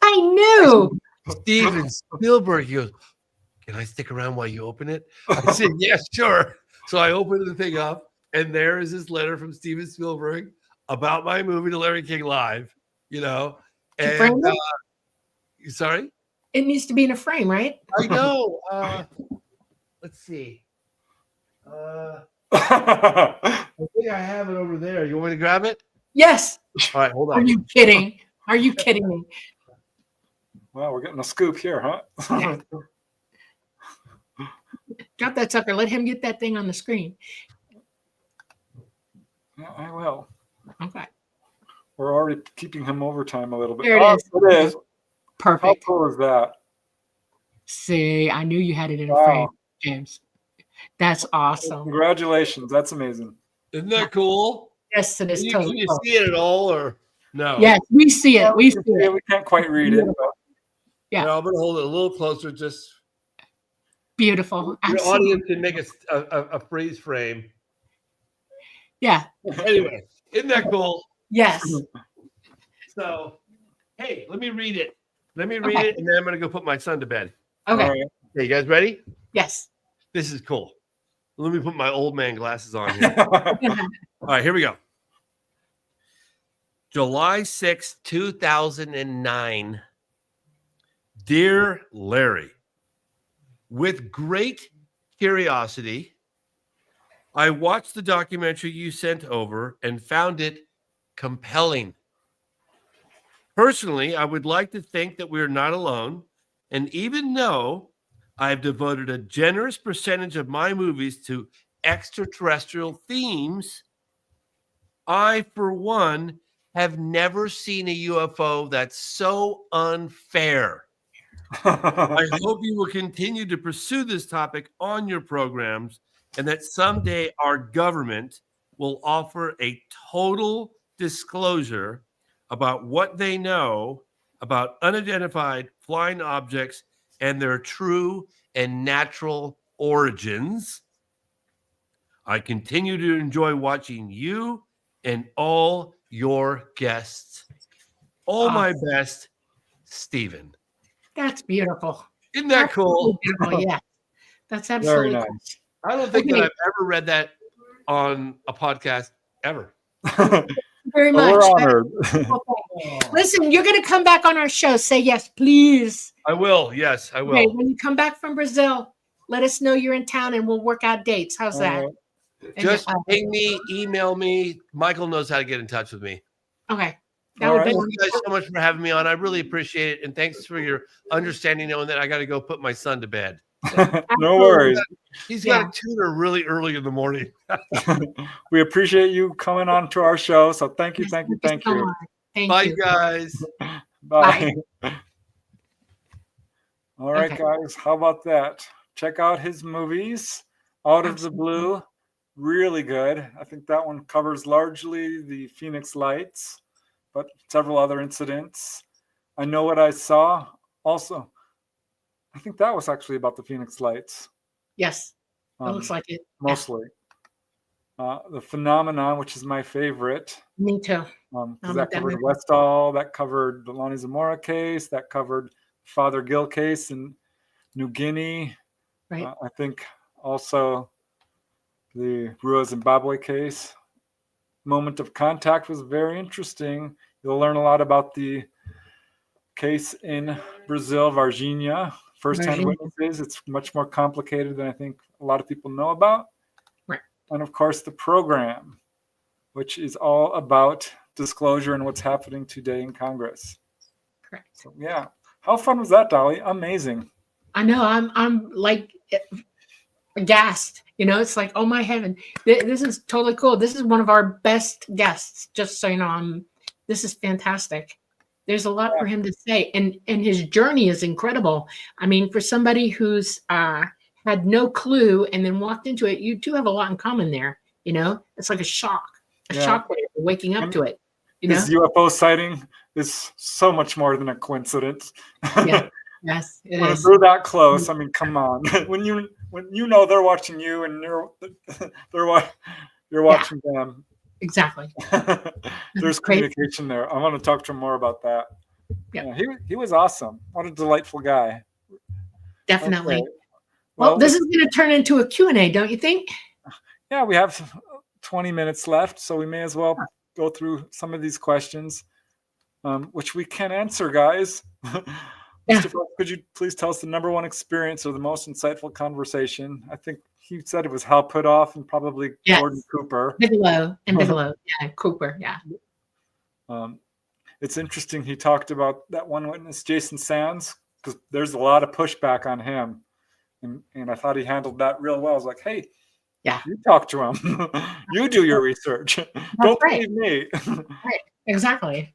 I knew. Steven Spielberg. He goes, can I stick around while you open it? I said, yeah, sure. So I opened the thing up, and there is this letter from Steven Spielberg about my movie to Larry King Live, And sorry? It needs to be in a frame, right? I know. Let's see. I think I have it over there. You want me to grab it? Yes. All right, hold on. Are you kidding? Are you kidding me? Well, we're getting a scoop here, huh? Yeah. Drop that sucker. Let him get that thing on the screen. Yeah, I will. Okay. We're already keeping him overtime a little bit. There it is. It is. Perfect. How cool is that? See, I knew you had it in a Wow. frame, James. That's awesome. Congratulations. That's amazing. Isn't that cool? Yes, it is Can totally you cool. see it at all, or no? Yes, we see it. We see it. We can't quite read it, but Yeah. No, I'm going to hold it a little closer. Just Beautiful. the Absolutely. audience can make a freeze frame. Yeah. Anyway, isn't that cool? Yes. So, hey, let me read it. Let me read Okay. it, and then I'm going to go put my son to bed. Okay. all right. Okay, you guys ready? Yes. This is cool. Let me put my old man glasses on here. All right, here we go. July 6, 2009. Dear Larry, with great curiosity, I watched the documentary you sent over and found it compelling. Personally, I would like to think that we are not alone, and even though I've devoted a generous percentage of my movies to extraterrestrial themes, I, for one, have never seen a UFO that's so unfair. I hope you will continue to pursue this topic on your programs and that someday our government will offer a total disclosure about what they know about unidentified flying objects and their true and natural origins. I continue to enjoy watching you and all your guests. All my best, Stephen. That's beautiful. Isn't that cool? Beautiful, yeah. That's absolutely Very cool. nice. I don't think that I've ever read that on a podcast ever. Very much. We're honored. Listen, you're going to come back on our show. Say yes, please. I will. Yes, I will. Okay, when you come back from Brazil, let us know you're in town and we'll work out dates. How's that? Just ping me, email me. Michael knows how to get in touch with me. Okay. That would be. Thank you guys so much for having me on. I really appreciate it. And thanks for your understanding, knowing that I got to go put my son to bed. No worries. He's got a tutor really early in the morning. We appreciate you coming on to our show. So thank you. Thank you. you. Bye, guys. Bye. All right, guys. How about that? Check out his movies. Out of the Blue. Really good. I think that one covers largely the Phoenix Lights, but several other incidents. I Know What I Saw. Also, I think that was actually about the Phoenix Lights. Yes, it looks like it. Mostly. The Phenomenon, which is my favorite. Me too. Because that covered Westall, that covered the Lonnie Zamora case, that covered Father Gill case in New Guinea. Right. I think also the Rua Zimbabwe case. Moment of Contact was very interesting. You'll learn a lot about the case in Brazil, Varginha. First-hand witnesses. It's much more complicated than I think a lot of people know about. Right. And of course, the program, which is all about disclosure and what's happening today in Congress. Correct. So, yeah. How fun was that, Dolly? Amazing. I know. I'm like aghast. You know, it's like, oh my heaven, this is totally cool. This is one of our best guests. Just so you know, this is fantastic. There's a lot for him to say, and his journey is incredible. I mean, for somebody who's had no clue and then walked into it, you two have a lot in common there. You know, it's like a shockwave, waking up to it. You know, his UFO sighting is so much more than a coincidence. Yeah. Yes, it when is. they're that close, I mean, come on. when you know they're watching you and you're watching them. Exactly. There's communication there. I want to talk to him more about that. Yeah, he was awesome. What a delightful guy. Definitely. Okay. Well, this is going to turn into a Q&A, don't you think? Yeah, we have 20 minutes left, so we may as well go through some of these questions, which we can answer, guys. Mr. Fox, could you please tell us the number one experience or the most insightful conversation? I think he said it was Hal Puthoff and probably Gordon Cooper. Bigelow. Yeah, Cooper, yeah. It's interesting he talked about that one witness, Jason Sands, because there's a lot of pushback on him. And I thought he handled that real well. I was like, hey, you talk to him. You do your research. Don't believe me. Right, exactly.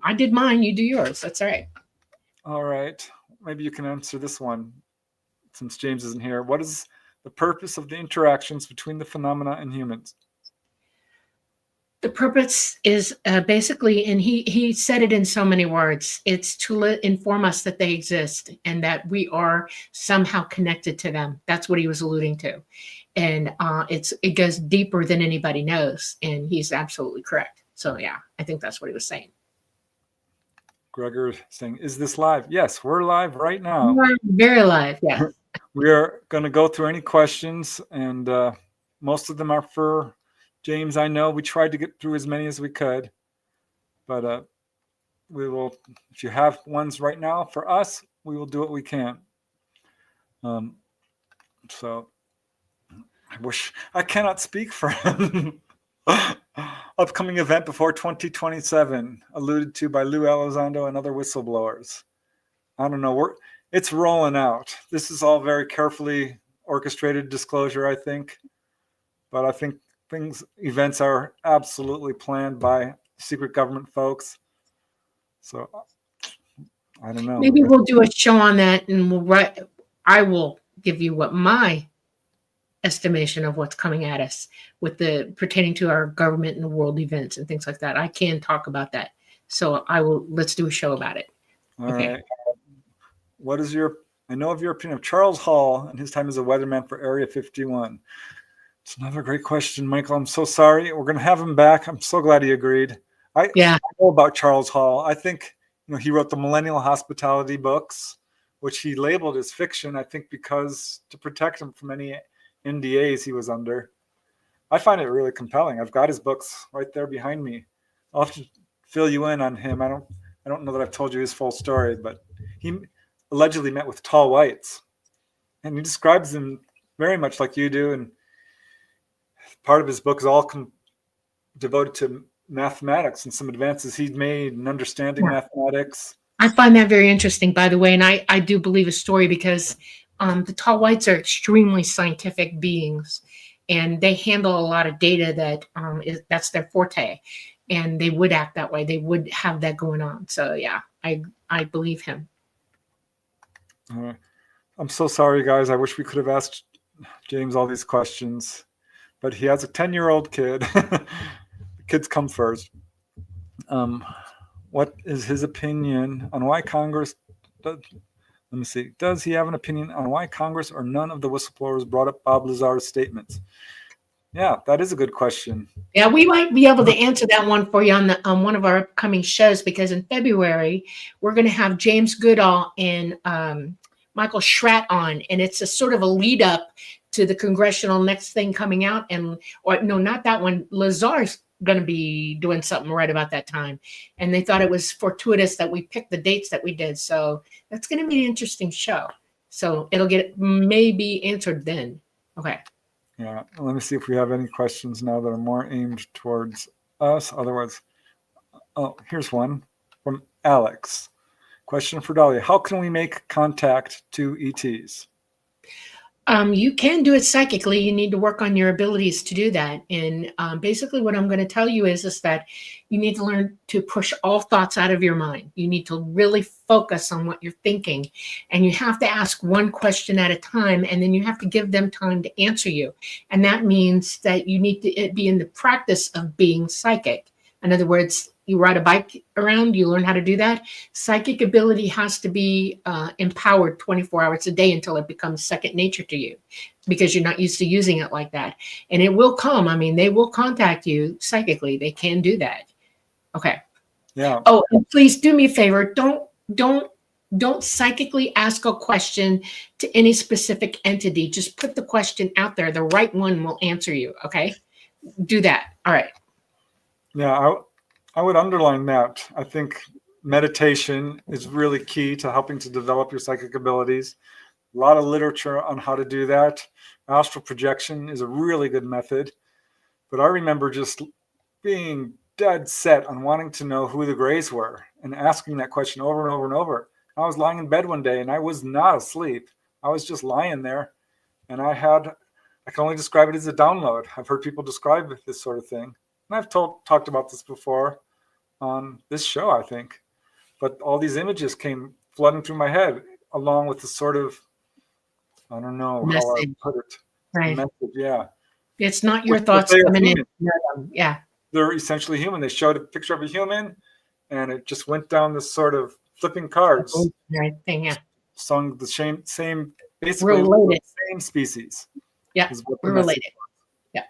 I did mine, you do yours. That's right. All right. Maybe you can answer this one since James isn't here. What is the purpose of the interactions between the phenomena and humans? The purpose is basically, and he said it in so many words, it's to inform us that they exist and that we are somehow connected to them. That's what he was alluding to. And it goes deeper than anybody knows. And he's absolutely correct. So, yeah, I think that's what he was saying. Gregor saying, is this live? Yes, we're live right now. We're very live, yes. We are going to go through any questions, and most of them are for James. I know we tried to get through as many as we could, but we will, if you have ones right now for us, we will do what we can. So I cannot speak for him. Upcoming event before 2027, alluded to by Lou Elizondo and other whistleblowers. I don't know. It's rolling out. This is all very carefully orchestrated disclosure, I think. But I think events are absolutely planned by secret government folks. So I don't know. Maybe we'll do a show on that, and I will give you what my estimation of what's coming at us with the pertaining to our government and the world events and things like that. I can talk about that. So let's do a show about it. All right. What is I know of your opinion of Charles Hall and his time as a weatherman for Area 51. It's another great question, Michael. I'm so sorry. We're going to have him back. I'm so glad he agreed. I know about Charles Hall. I think he wrote the Millennial Hospitality books, which he labeled as fiction, I think because to protect him from any NDAs he was under. I find it really compelling. I've got his books right there behind me. I'll have to fill you in on him. I don't know that I've told you his full story, but he allegedly met with tall whites, and he describes them very much like you do. And part of his book is all devoted to mathematics and some advances he'd made in understanding mathematics. I find that very interesting, by the way, and I do believe his story because the tall whites are extremely scientific beings, and they handle a lot of data that's their forte, and they would act that way. They would have that going on. So yeah, I believe him. I'm so sorry, guys. I wish we could have asked James all these questions, but he has a 10-year-old kid. The kids come first. What is his opinion on why Congress does he have an opinion on why Congress or none of the whistleblowers brought up Bob Lazar's statements? Yeah, that is a good question. Yeah, we might be able to answer that one for you on one of our upcoming shows, because in February we're going to have James Goodall and Michael Schratt on, and it's a sort of a lead up to the Congressional next thing coming out. Not that one. Lazar's going to be doing something right about that time, and they thought it was fortuitous that we picked the dates that we did. So that's going to be an interesting show. So it'll get maybe answered then. Okay. Yeah. Let me see if we have any questions now that are more aimed towards us. Otherwise, here's one from Alex. Question for Dahlia. How can we make contact to ETs? You can do it psychically. You need to work on your abilities to do that. And basically what I'm going to tell you is that you need to learn to push all thoughts out of your mind. You need to really focus on what you're thinking. And you have to ask one question at a time, and then you have to give them time to answer you. And that means that you need to be in the practice of being psychic. In other words, you ride a bike around, you learn how to do that. Psychic ability has to be empowered 24 hours a day until it becomes second nature to you, because you're not used to using it like that. And it will come. I mean, they will contact you psychically. They can do that. Okay. Yeah. Oh, and please do me a favor. Don't psychically ask a question to any specific entity. Just put the question out there. The right one will answer you. Okay. Do that. All right. Yeah. I would underline that. I think meditation is really key to helping to develop your psychic abilities. A lot of literature on how to do that. Astral projection is a really good method. But I remember just being dead set on wanting to know who the Greys were and asking that question over and over and over. I was lying in bed one day and I was not asleep. I was just lying there, and I can only describe it as a download. I've heard people describe this sort of thing. And I've talked about this before on this show, I think. But all these images came flooding through my head, along with the sort of, I don't know message. How I put it. Right. Message, yeah. It's not your thoughts coming in. Yeah. They're essentially human. They showed a picture of a human, and it just went down this sort of flipping cards. Right thing, yeah. Sung the same basically related. Same species. Yeah, we're related. Yeah.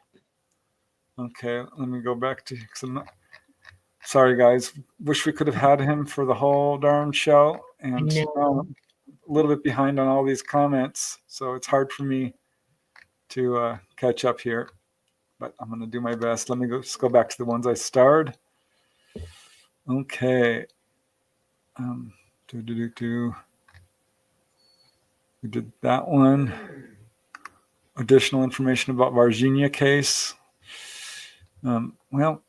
Okay, let me go back to. Sorry, guys. Wish we could have had him for the whole darn show. And a little bit behind on all these comments, so it's hard for me to catch up here. But I'm going to do my best. Let me just go back to the ones I starred. Okay. We did that one. Additional information about Virginia case. Well,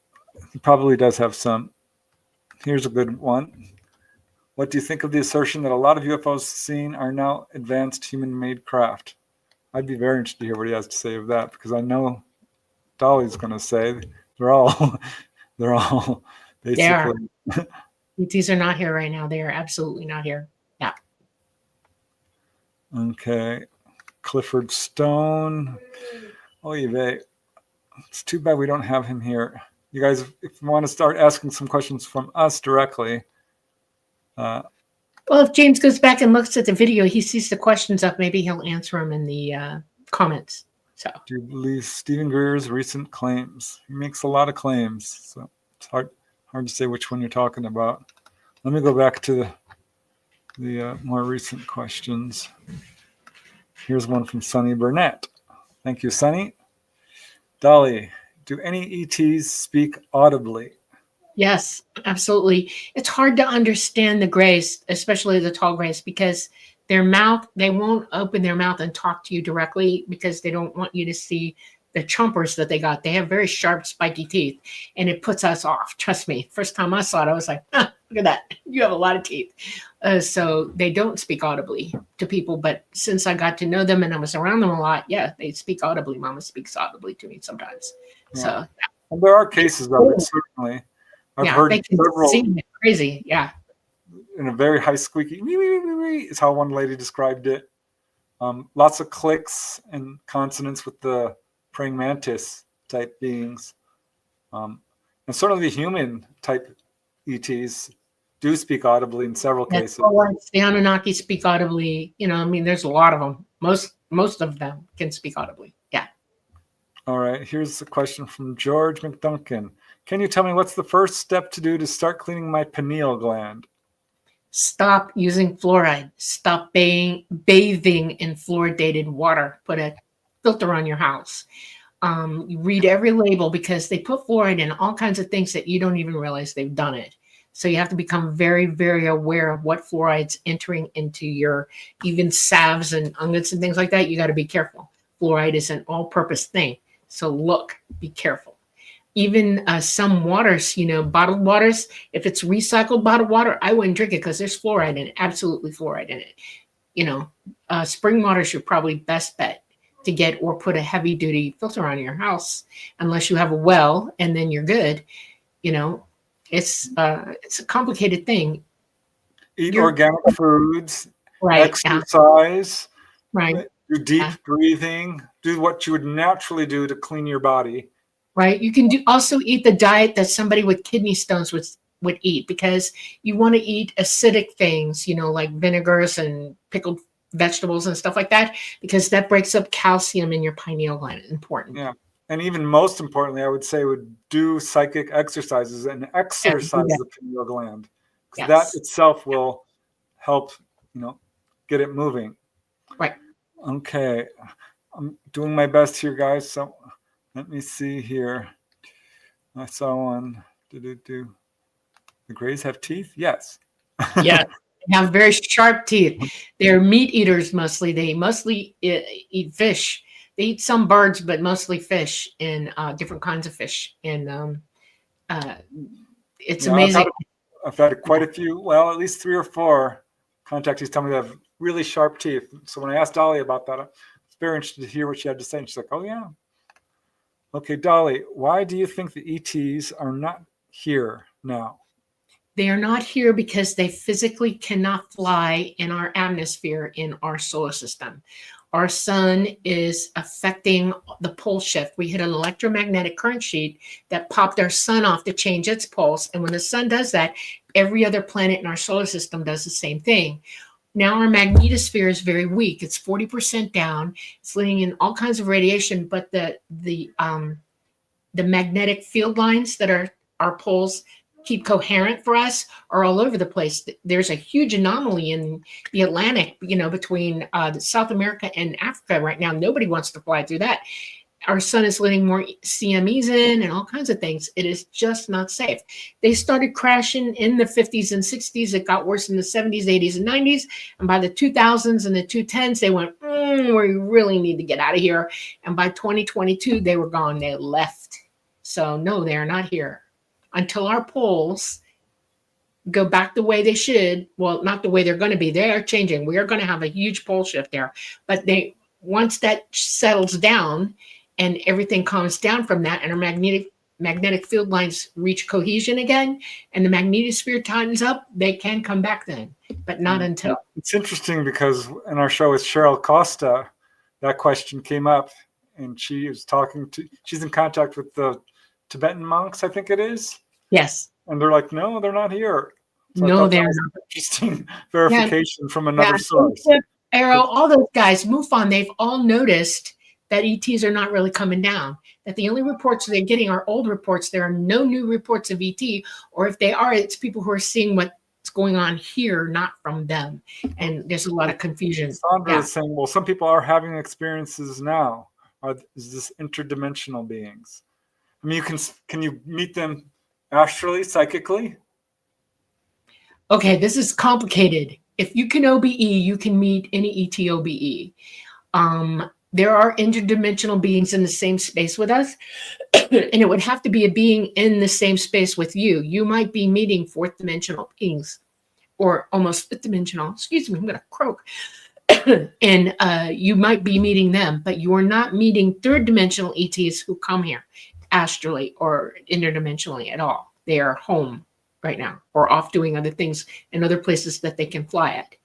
he probably does have some. Here's a good one. What do you think of the assertion that a lot of UFOs seen are now advanced human-made craft? I'd be very interested to hear what he has to say of that, because I know Dolly's going to say they're all basically. ETs are not here right now. They are absolutely not here. Yeah. Okay. Clifford Stone. Oh, it's too bad we don't have him here. You guys, if you want to start asking some questions from us directly. Well, if James goes back and looks at the video, he sees the questions up. Maybe he'll answer them in the comments. So, do you believe Stephen Greer's recent claims? He makes a lot of claims, so it's hard to say which one you're talking about. Let me go back to the more recent questions. Here's one from Sonny Burnett. Thank you, Sonny. Dolly, do any ETs speak audibly? Yes, absolutely. It's hard to understand the grays, especially the tall grays, because their mouth, they won't open their mouth and talk to you directly because they don't want you to see the chompers that they got. They have very sharp, spiky teeth, and it puts us off. Trust me. First time I saw it, I was like, look at that. You have a lot of teeth. So they don't speak audibly to people. But since I got to know them and I was around them a lot, yeah, they speak audibly. Mama speaks audibly to me sometimes. Yeah. So and there are cases of it, certainly. I've heard they can several. Sing it crazy. Yeah. In a very high squeaky, is how one lady described it. Lots of clicks and consonants with the praying mantis type beings. And certainly the human type ETs do speak audibly in several cases. The Anunnaki speak audibly. I mean, there's a lot of them. Most of them can speak audibly. Yeah. All right. Here's a question from George McDuncan. Can you tell me what's the first step to do to start cleaning my pineal gland? Stop using fluoride. Stop bathing in fluoridated water. Put a filter on your house. You read every label because they put fluoride in all kinds of things that you don't even realize they've done it. So you have to become very, very aware of what fluoride's entering into your even salves and unguents and things like that. You got to be careful. Fluoride is an all-purpose thing. So be careful. Even some waters, bottled waters, if it's recycled bottled water, I wouldn't drink it because there's fluoride in it, absolutely fluoride in it. Spring water is your probably best bet to get, or put a heavy duty filter on your house, unless you have a well, and then you're good. It's a complicated thing. Eat organic foods, right? Exercise, right? Do deep breathing, do what you would naturally do to clean your body. Right. You can also eat the diet that somebody with kidney stones would eat, because you want to eat acidic things, like vinegars and pickled vegetables and stuff like that, because that breaks up calcium in your pineal gland. Important. Yeah. And even most importantly, I would say, would do psychic exercises and exercise the pineal gland, because that itself will help, get it moving. Right. Okay. I'm doing my best here, guys. So let me see here. I saw one. The grays have teeth? Yes. Yeah. They have very sharp teeth. They're meat eaters mostly. They mostly eat fish. They eat some birds, but mostly fish, and different kinds of fish. And it's amazing. I've had quite a few, well, at least 3 or 4 contactees tell me they have really sharp teeth. So when I asked Dolly about that, I was very interested to hear what she had to say. And she's like, oh, yeah. Okay, Dolly, why do you think the ETs are not here now? They are not here because they physically cannot fly in our atmosphere in our solar system. Our sun is affecting the pole shift. We hit an electromagnetic current sheet that popped our sun off to change its pulse. And when the sun does that, every other planet in our solar system does the same thing. Now our magnetosphere is very weak. It's 40% down. It's letting in all kinds of radiation, but the magnetic field lines that are our poles, keep coherent for us are all over the place. There's a huge anomaly in the Atlantic, between South America and Africa right now. Nobody wants to fly through that. Our sun is letting more CMEs in and all kinds of things. It is just not safe. They started crashing in the 50s and 60s. It got worse in the 70s, 80s, and 90s. And by the 2000s and the 2010s, they went, we really need to get out of here. And by 2022, they were gone. They left. So no, they are not here. Until our poles go back the way they should, well, not the way they're going to be. They are changing. We are going to have a huge pole shift there. But once that settles down, and everything calms down from that, and our magnetic field lines reach cohesion again, and the magnetosphere tightens up, they can come back then, but not until. It's interesting because in our show with Cheryl Costa, that question came up, and she's in contact with the Tibetan monks, I think it is. Yes. And they're like, no, they're not here. So no, they're not. Interesting verification from another source. Arrow, all those guys, MUFON, they've all noticed that ETs are not really coming down, that the only reports they're getting are old reports. There are no new reports of ET, or if they are, it's people who are seeing what's going on here, not from them. And there's a lot of confusion. Sandra is saying, well, some people are having experiences now. Is this interdimensional beings? I mean, can you meet them astrally, psychically? Okay, this is complicated. If you can OBE, you can meet any ET OBE. There are interdimensional beings in the same space with us, and it would have to be a being in the same space with you. You might be meeting fourth dimensional beings, or almost fifth dimensional. Excuse me, I'm going to croak. And you might be meeting them, but you are not meeting third dimensional ETs who come here astrally or interdimensionally at all. They are home right now, or off doing other things in other places that they can fly at.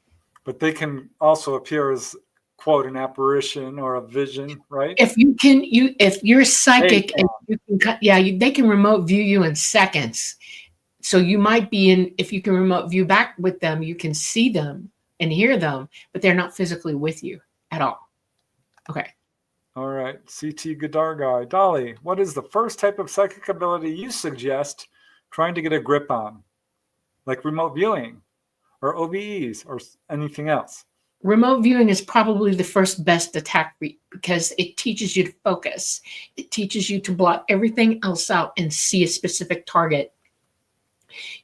But they can also appear as, quote, an apparition or a vision, right? If you're psychic, and you can they can remote view you in seconds. So you might be if you can remote view back with them, you can see them and hear them, but they're not physically with you at all. Okay. All right. CT Gadar guy. Dolly, what is the first type of psychic ability you suggest trying to get a grip on? Like remote viewing or OBEs or anything else? Remote viewing is probably the first best attack because it teaches you to focus. It teaches you to blot everything else out and see a specific target.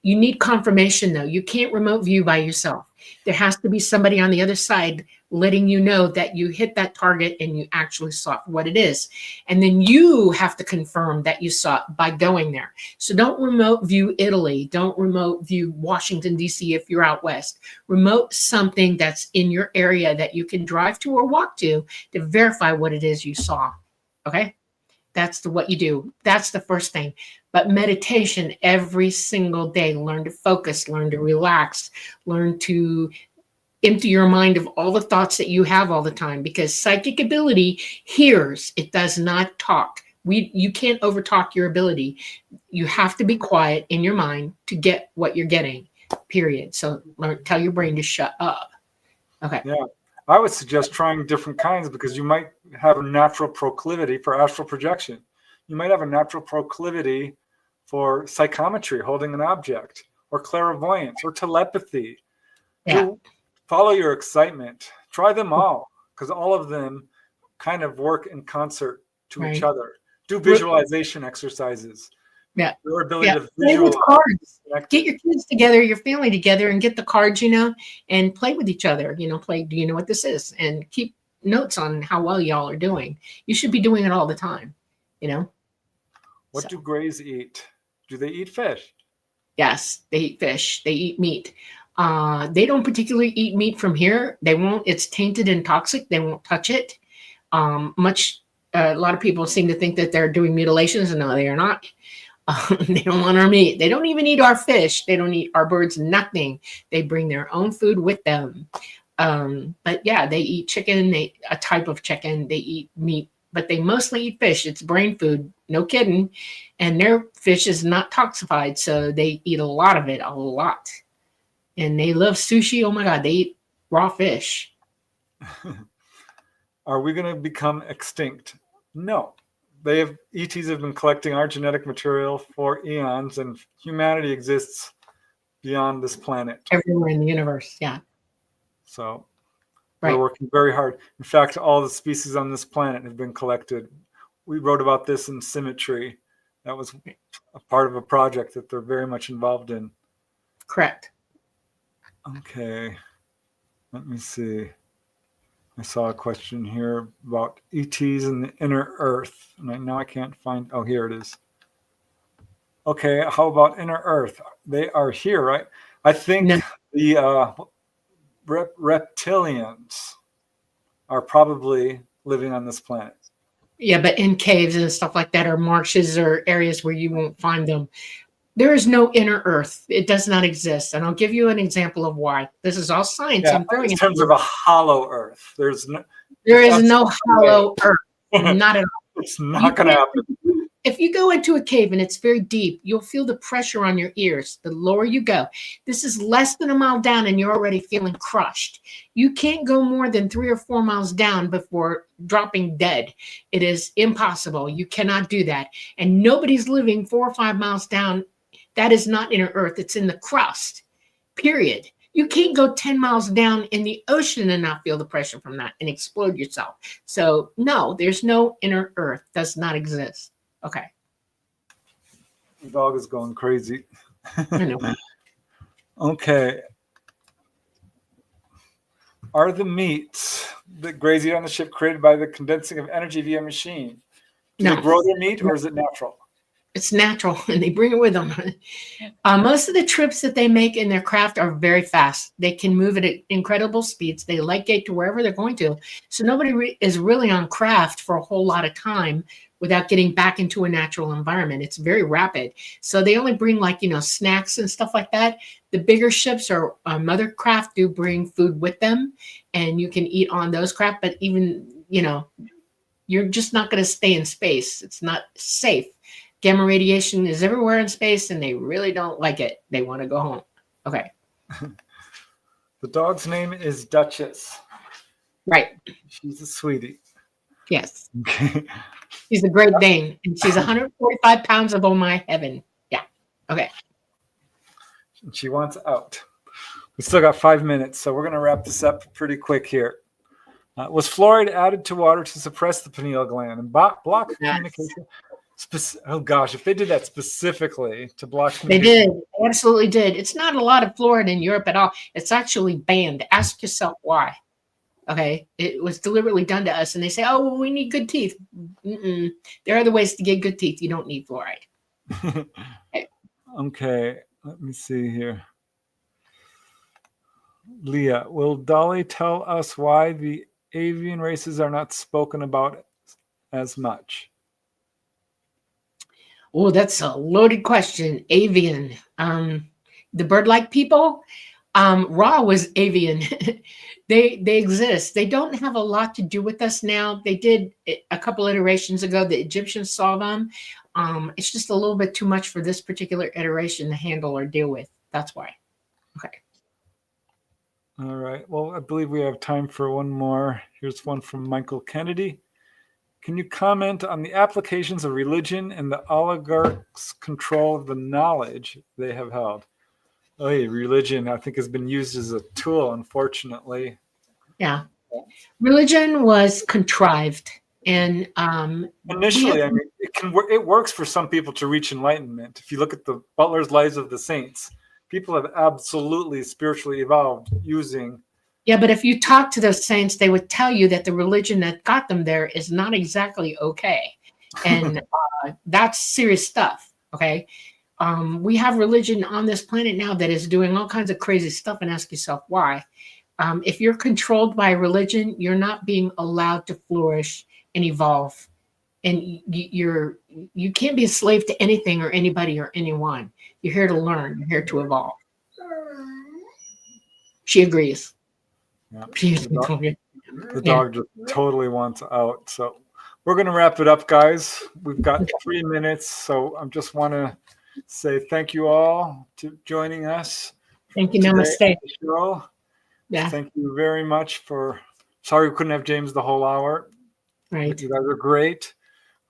You need confirmation, though. You can't remote view by yourself. There has to be somebody on the other side letting you know that you hit that target and you actually saw what it is. And then you have to confirm that you saw it by going there. So don't remote view Italy. Don't remote view Washington, D.C. if you're out west. Remote something that's in your area that you can drive to or walk to verify what it is you saw. Okay? That's what you do. That's the first thing. But meditation every single day. Learn to focus, learn to relax, learn to empty your mind of all the thoughts that you have all the time, because psychic ability hears, it does not talk. You can't overtalk your ability. You have to be quiet in your mind to get what you're getting, period. So tell your brain to shut up. Okay. Yeah. I would suggest trying different kinds because you might have a natural proclivity for astral projection. You might have a natural proclivity for psychometry, holding an object, or clairvoyance, or telepathy. Yeah. Follow your excitement. Try them all because all of them kind of work in concert to each other. Do visualization exercises. Yeah. Your ability to play visualize. with cards. Get your kids together, your family together, and get the cards, and play with each other. Play, do you know what this is? And keep notes on how well y'all are doing. You should be doing it all the time, What do grays eat? Do they eat fish? Yes, they eat fish. They eat meat. They don't particularly eat meat from here. They won't. It's tainted and toxic. They won't touch it. A lot of people seem to think that they're doing mutilations, and no, they are not. They don't want our meat. They don't even eat our fish. They don't eat our birds, nothing. They bring their own food with them. But yeah, they eat chicken, a type of chicken. They eat meat, but they mostly eat fish. It's brain food, no kidding. And their fish is not toxified, so they eat a lot of it, a lot. And they love sushi. Oh my God, they eat raw fish. Are we going to become extinct? No. ETs have been collecting our genetic material for eons, and humanity exists beyond this planet. Everywhere in the universe, yeah. So Right. we're working very hard. In fact, all the species on this planet have been collected. We wrote about this in Symmetry. That was a part of a project that they're very much involved in. Correct. Okay. Let me see. I saw a question here about ETs and the inner Earth. And now I can't find. Oh, here it is. Okay. How about inner Earth? They are here, right? I think the reptilians are probably living on this planet. Yeah, but in caves and stuff like that, or marshes or areas where you won't find them. There is no inner Earth. It does not exist. And I'll give you an example of why. This is all science. Yeah, in terms of a hollow Earth, there is no hollow Earth. Not at all. It's not going to happen. If you go into a cave and it's very deep, you'll feel the pressure on your ears the lower you go. This is less than a mile down and you're already feeling crushed. You can't go more than 3 or 4 miles down before dropping dead. It is impossible. You cannot do that. And nobody's living 4 or 5 miles down. That is not inner Earth. It's in the crust, period. You can't go 10 miles down in the ocean and not feel the pressure from that and explode yourself. So no, there's no inner Earth. Does not exist. Okay. The dog is going crazy. I know. Okay. Are the meats that graze on the ship created by the condensing of energy via machine? Do they grow their meat, or is it natural? It's natural, and they bring it with them. Most of the trips that they make in their craft are very fast. They can move at incredible speeds. They light gate to wherever they're going to. So nobody is really on craft for a whole lot of time without getting back into a natural environment. It's very rapid. So they only bring snacks and stuff like that. The bigger ships or mother craft do bring food with them, and you can eat on those craft. But even, you're just not going to stay in space. It's not safe. Gamma radiation is everywhere in space, and they really don't like it. They want to go home. Okay. The dog's name is Duchess. Right. She's a sweetie. Yes. She's a Great Dane, and she's 145 pounds above my heaven. Yeah. Okay. She wants out. We still got 5 minutes, so we're going to wrap this up pretty quick here. Was fluoride added to water to suppress the pineal gland and block communication? Oh gosh, if they did that specifically to block communication. They did. They absolutely did. It's not a lot of fluoride in Europe at all. It's actually banned. Ask yourself why. Okay. It was deliberately done to us. And they say, oh, well, we need good teeth. There are other ways to get good teeth. You don't need fluoride. Okay. Let me see here. Leah, will Dolly tell us why the avian races are not spoken about as much? Oh, that's a loaded question. Avian. The bird-like people, Ra was avian. They exist. They don't have a lot to do with us now. They did a couple iterations ago. The Egyptians saw them. It's just a little bit too much for this particular iteration to handle or deal with. That's why. Okay. All right. Well, I believe we have time for one more. Here's one from Michael Kennedy. Can you comment on the applications of religion and the oligarchs' control of the knowledge they have held? Oh, yeah, religion, I think, has been used as a tool, unfortunately. Yeah. Religion was contrived. And initially, it works for some people to reach enlightenment. If you look at the Butler's Lives of the Saints, people have absolutely spiritually evolved using. Yeah, but if you talk to those saints, they would tell you that the religion that got them there is not exactly okay. And that's serious stuff, okay? We have religion on this planet now that is doing all kinds of crazy stuff, and ask yourself why. If you're controlled by religion, you're not being allowed to flourish and evolve. And you can't be a slave to anything or anybody or anyone. You're here to learn. You're here to evolve. She agrees. Yeah. The dog just totally wants out. So we're going to wrap it up, guys. We've got 3 minutes. So I just want to say thank you all to joining us. Thank you. Namaste. Yeah. Thank you very much sorry we couldn't have James the whole hour. Right. You guys are great.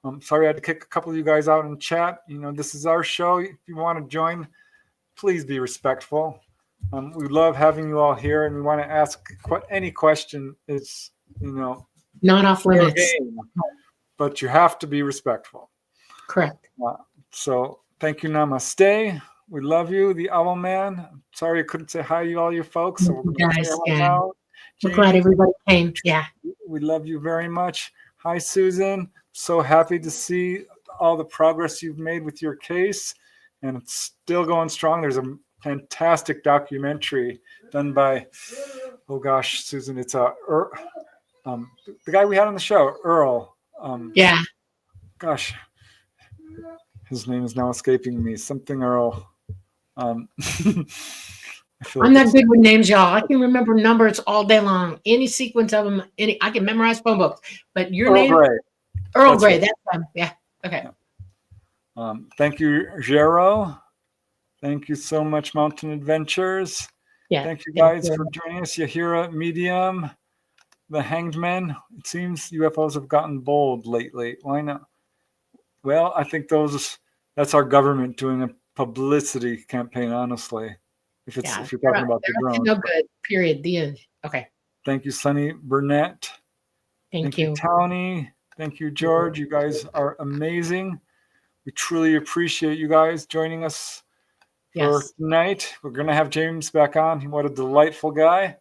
I'm sorry I had to kick a couple of you guys out in chat. You know, this is our show. If you want to join, please be respectful. We love having you all here, and we want to ask any question. It's, you know, not off limits, game, but you have to be respectful. Correct. So thank you. Namaste. We love you, the Owl Man. Sorry I couldn't say hi to all you folks. So we're going to say hello now. We're glad everybody came. Yeah. We love you very much. Hi, Susan. So happy to see all the progress you've made with your case, and it's still going strong. There's a fantastic documentary done by, oh gosh, Susan, it's the guy we had on the show, Earl. Yeah. Gosh, his name is now escaping me. Something Earl. I'm not good with names, y'all. I can remember numbers all day long. Any sequence of them, I can memorize phone books. But your name, Earl Grey. That's him. Yeah. Okay. Thank you, Jero. Thank you so much, Mountain Adventures. Yeah. Thank you guys for joining us. Yahira Medium, the Hanged Men. It seems UFOs have gotten bold lately. Why not? Well, I think that's our government doing a publicity campaign, honestly. If you're talking about the drone. No good. Period. The end. Okay. Thank you, Sunny Burnett. Thank you, Townie. Thank you, George. You guys are amazing. We truly appreciate you guys joining us for tonight. We're going to have James back on. What a delightful guy.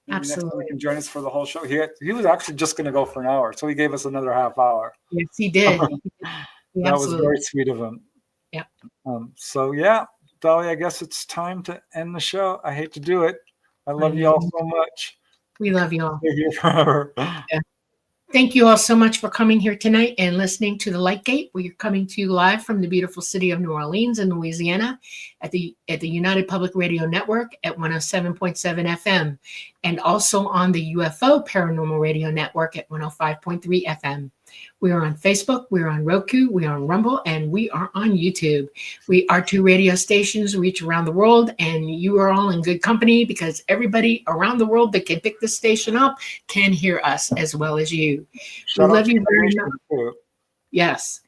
Maybe absolutely. Next time he can join us for the whole show. He was actually just going to go for an hour, so he gave us another half hour. Yes, he did. That was very sweet of him. Yeah. So yeah, Dolly, I guess it's time to end the show. I hate to do it. I love you all so much. We love you all. We're here forever. Yeah. Thank you all so much for coming here tonight and listening to The Light Gate. We're coming to you live from the beautiful city of New Orleans in Louisiana at the United Public Radio Network at 107.7 FM, and also on the UFO Paranormal Radio Network at 105.3 FM. We are on Facebook, we are on Roku, we are on Rumble, and we are on YouTube. Our 2 radio stations reach around the world, and you are all in good company because everybody around the world that can pick this station up can hear us as well as you. We love you very much. Yes.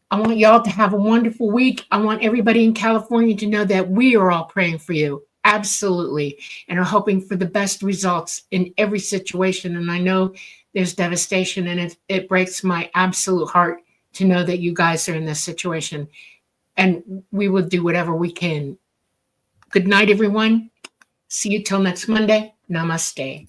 I want y'all to have a wonderful week. I want everybody in California to know that we are all praying for you. Absolutely. And are hoping for the best results in every situation. And I know there's devastation, and it breaks my absolute heart to know that you guys are in this situation. And we will do whatever we can. Good night, everyone. See you till next Monday. Namaste.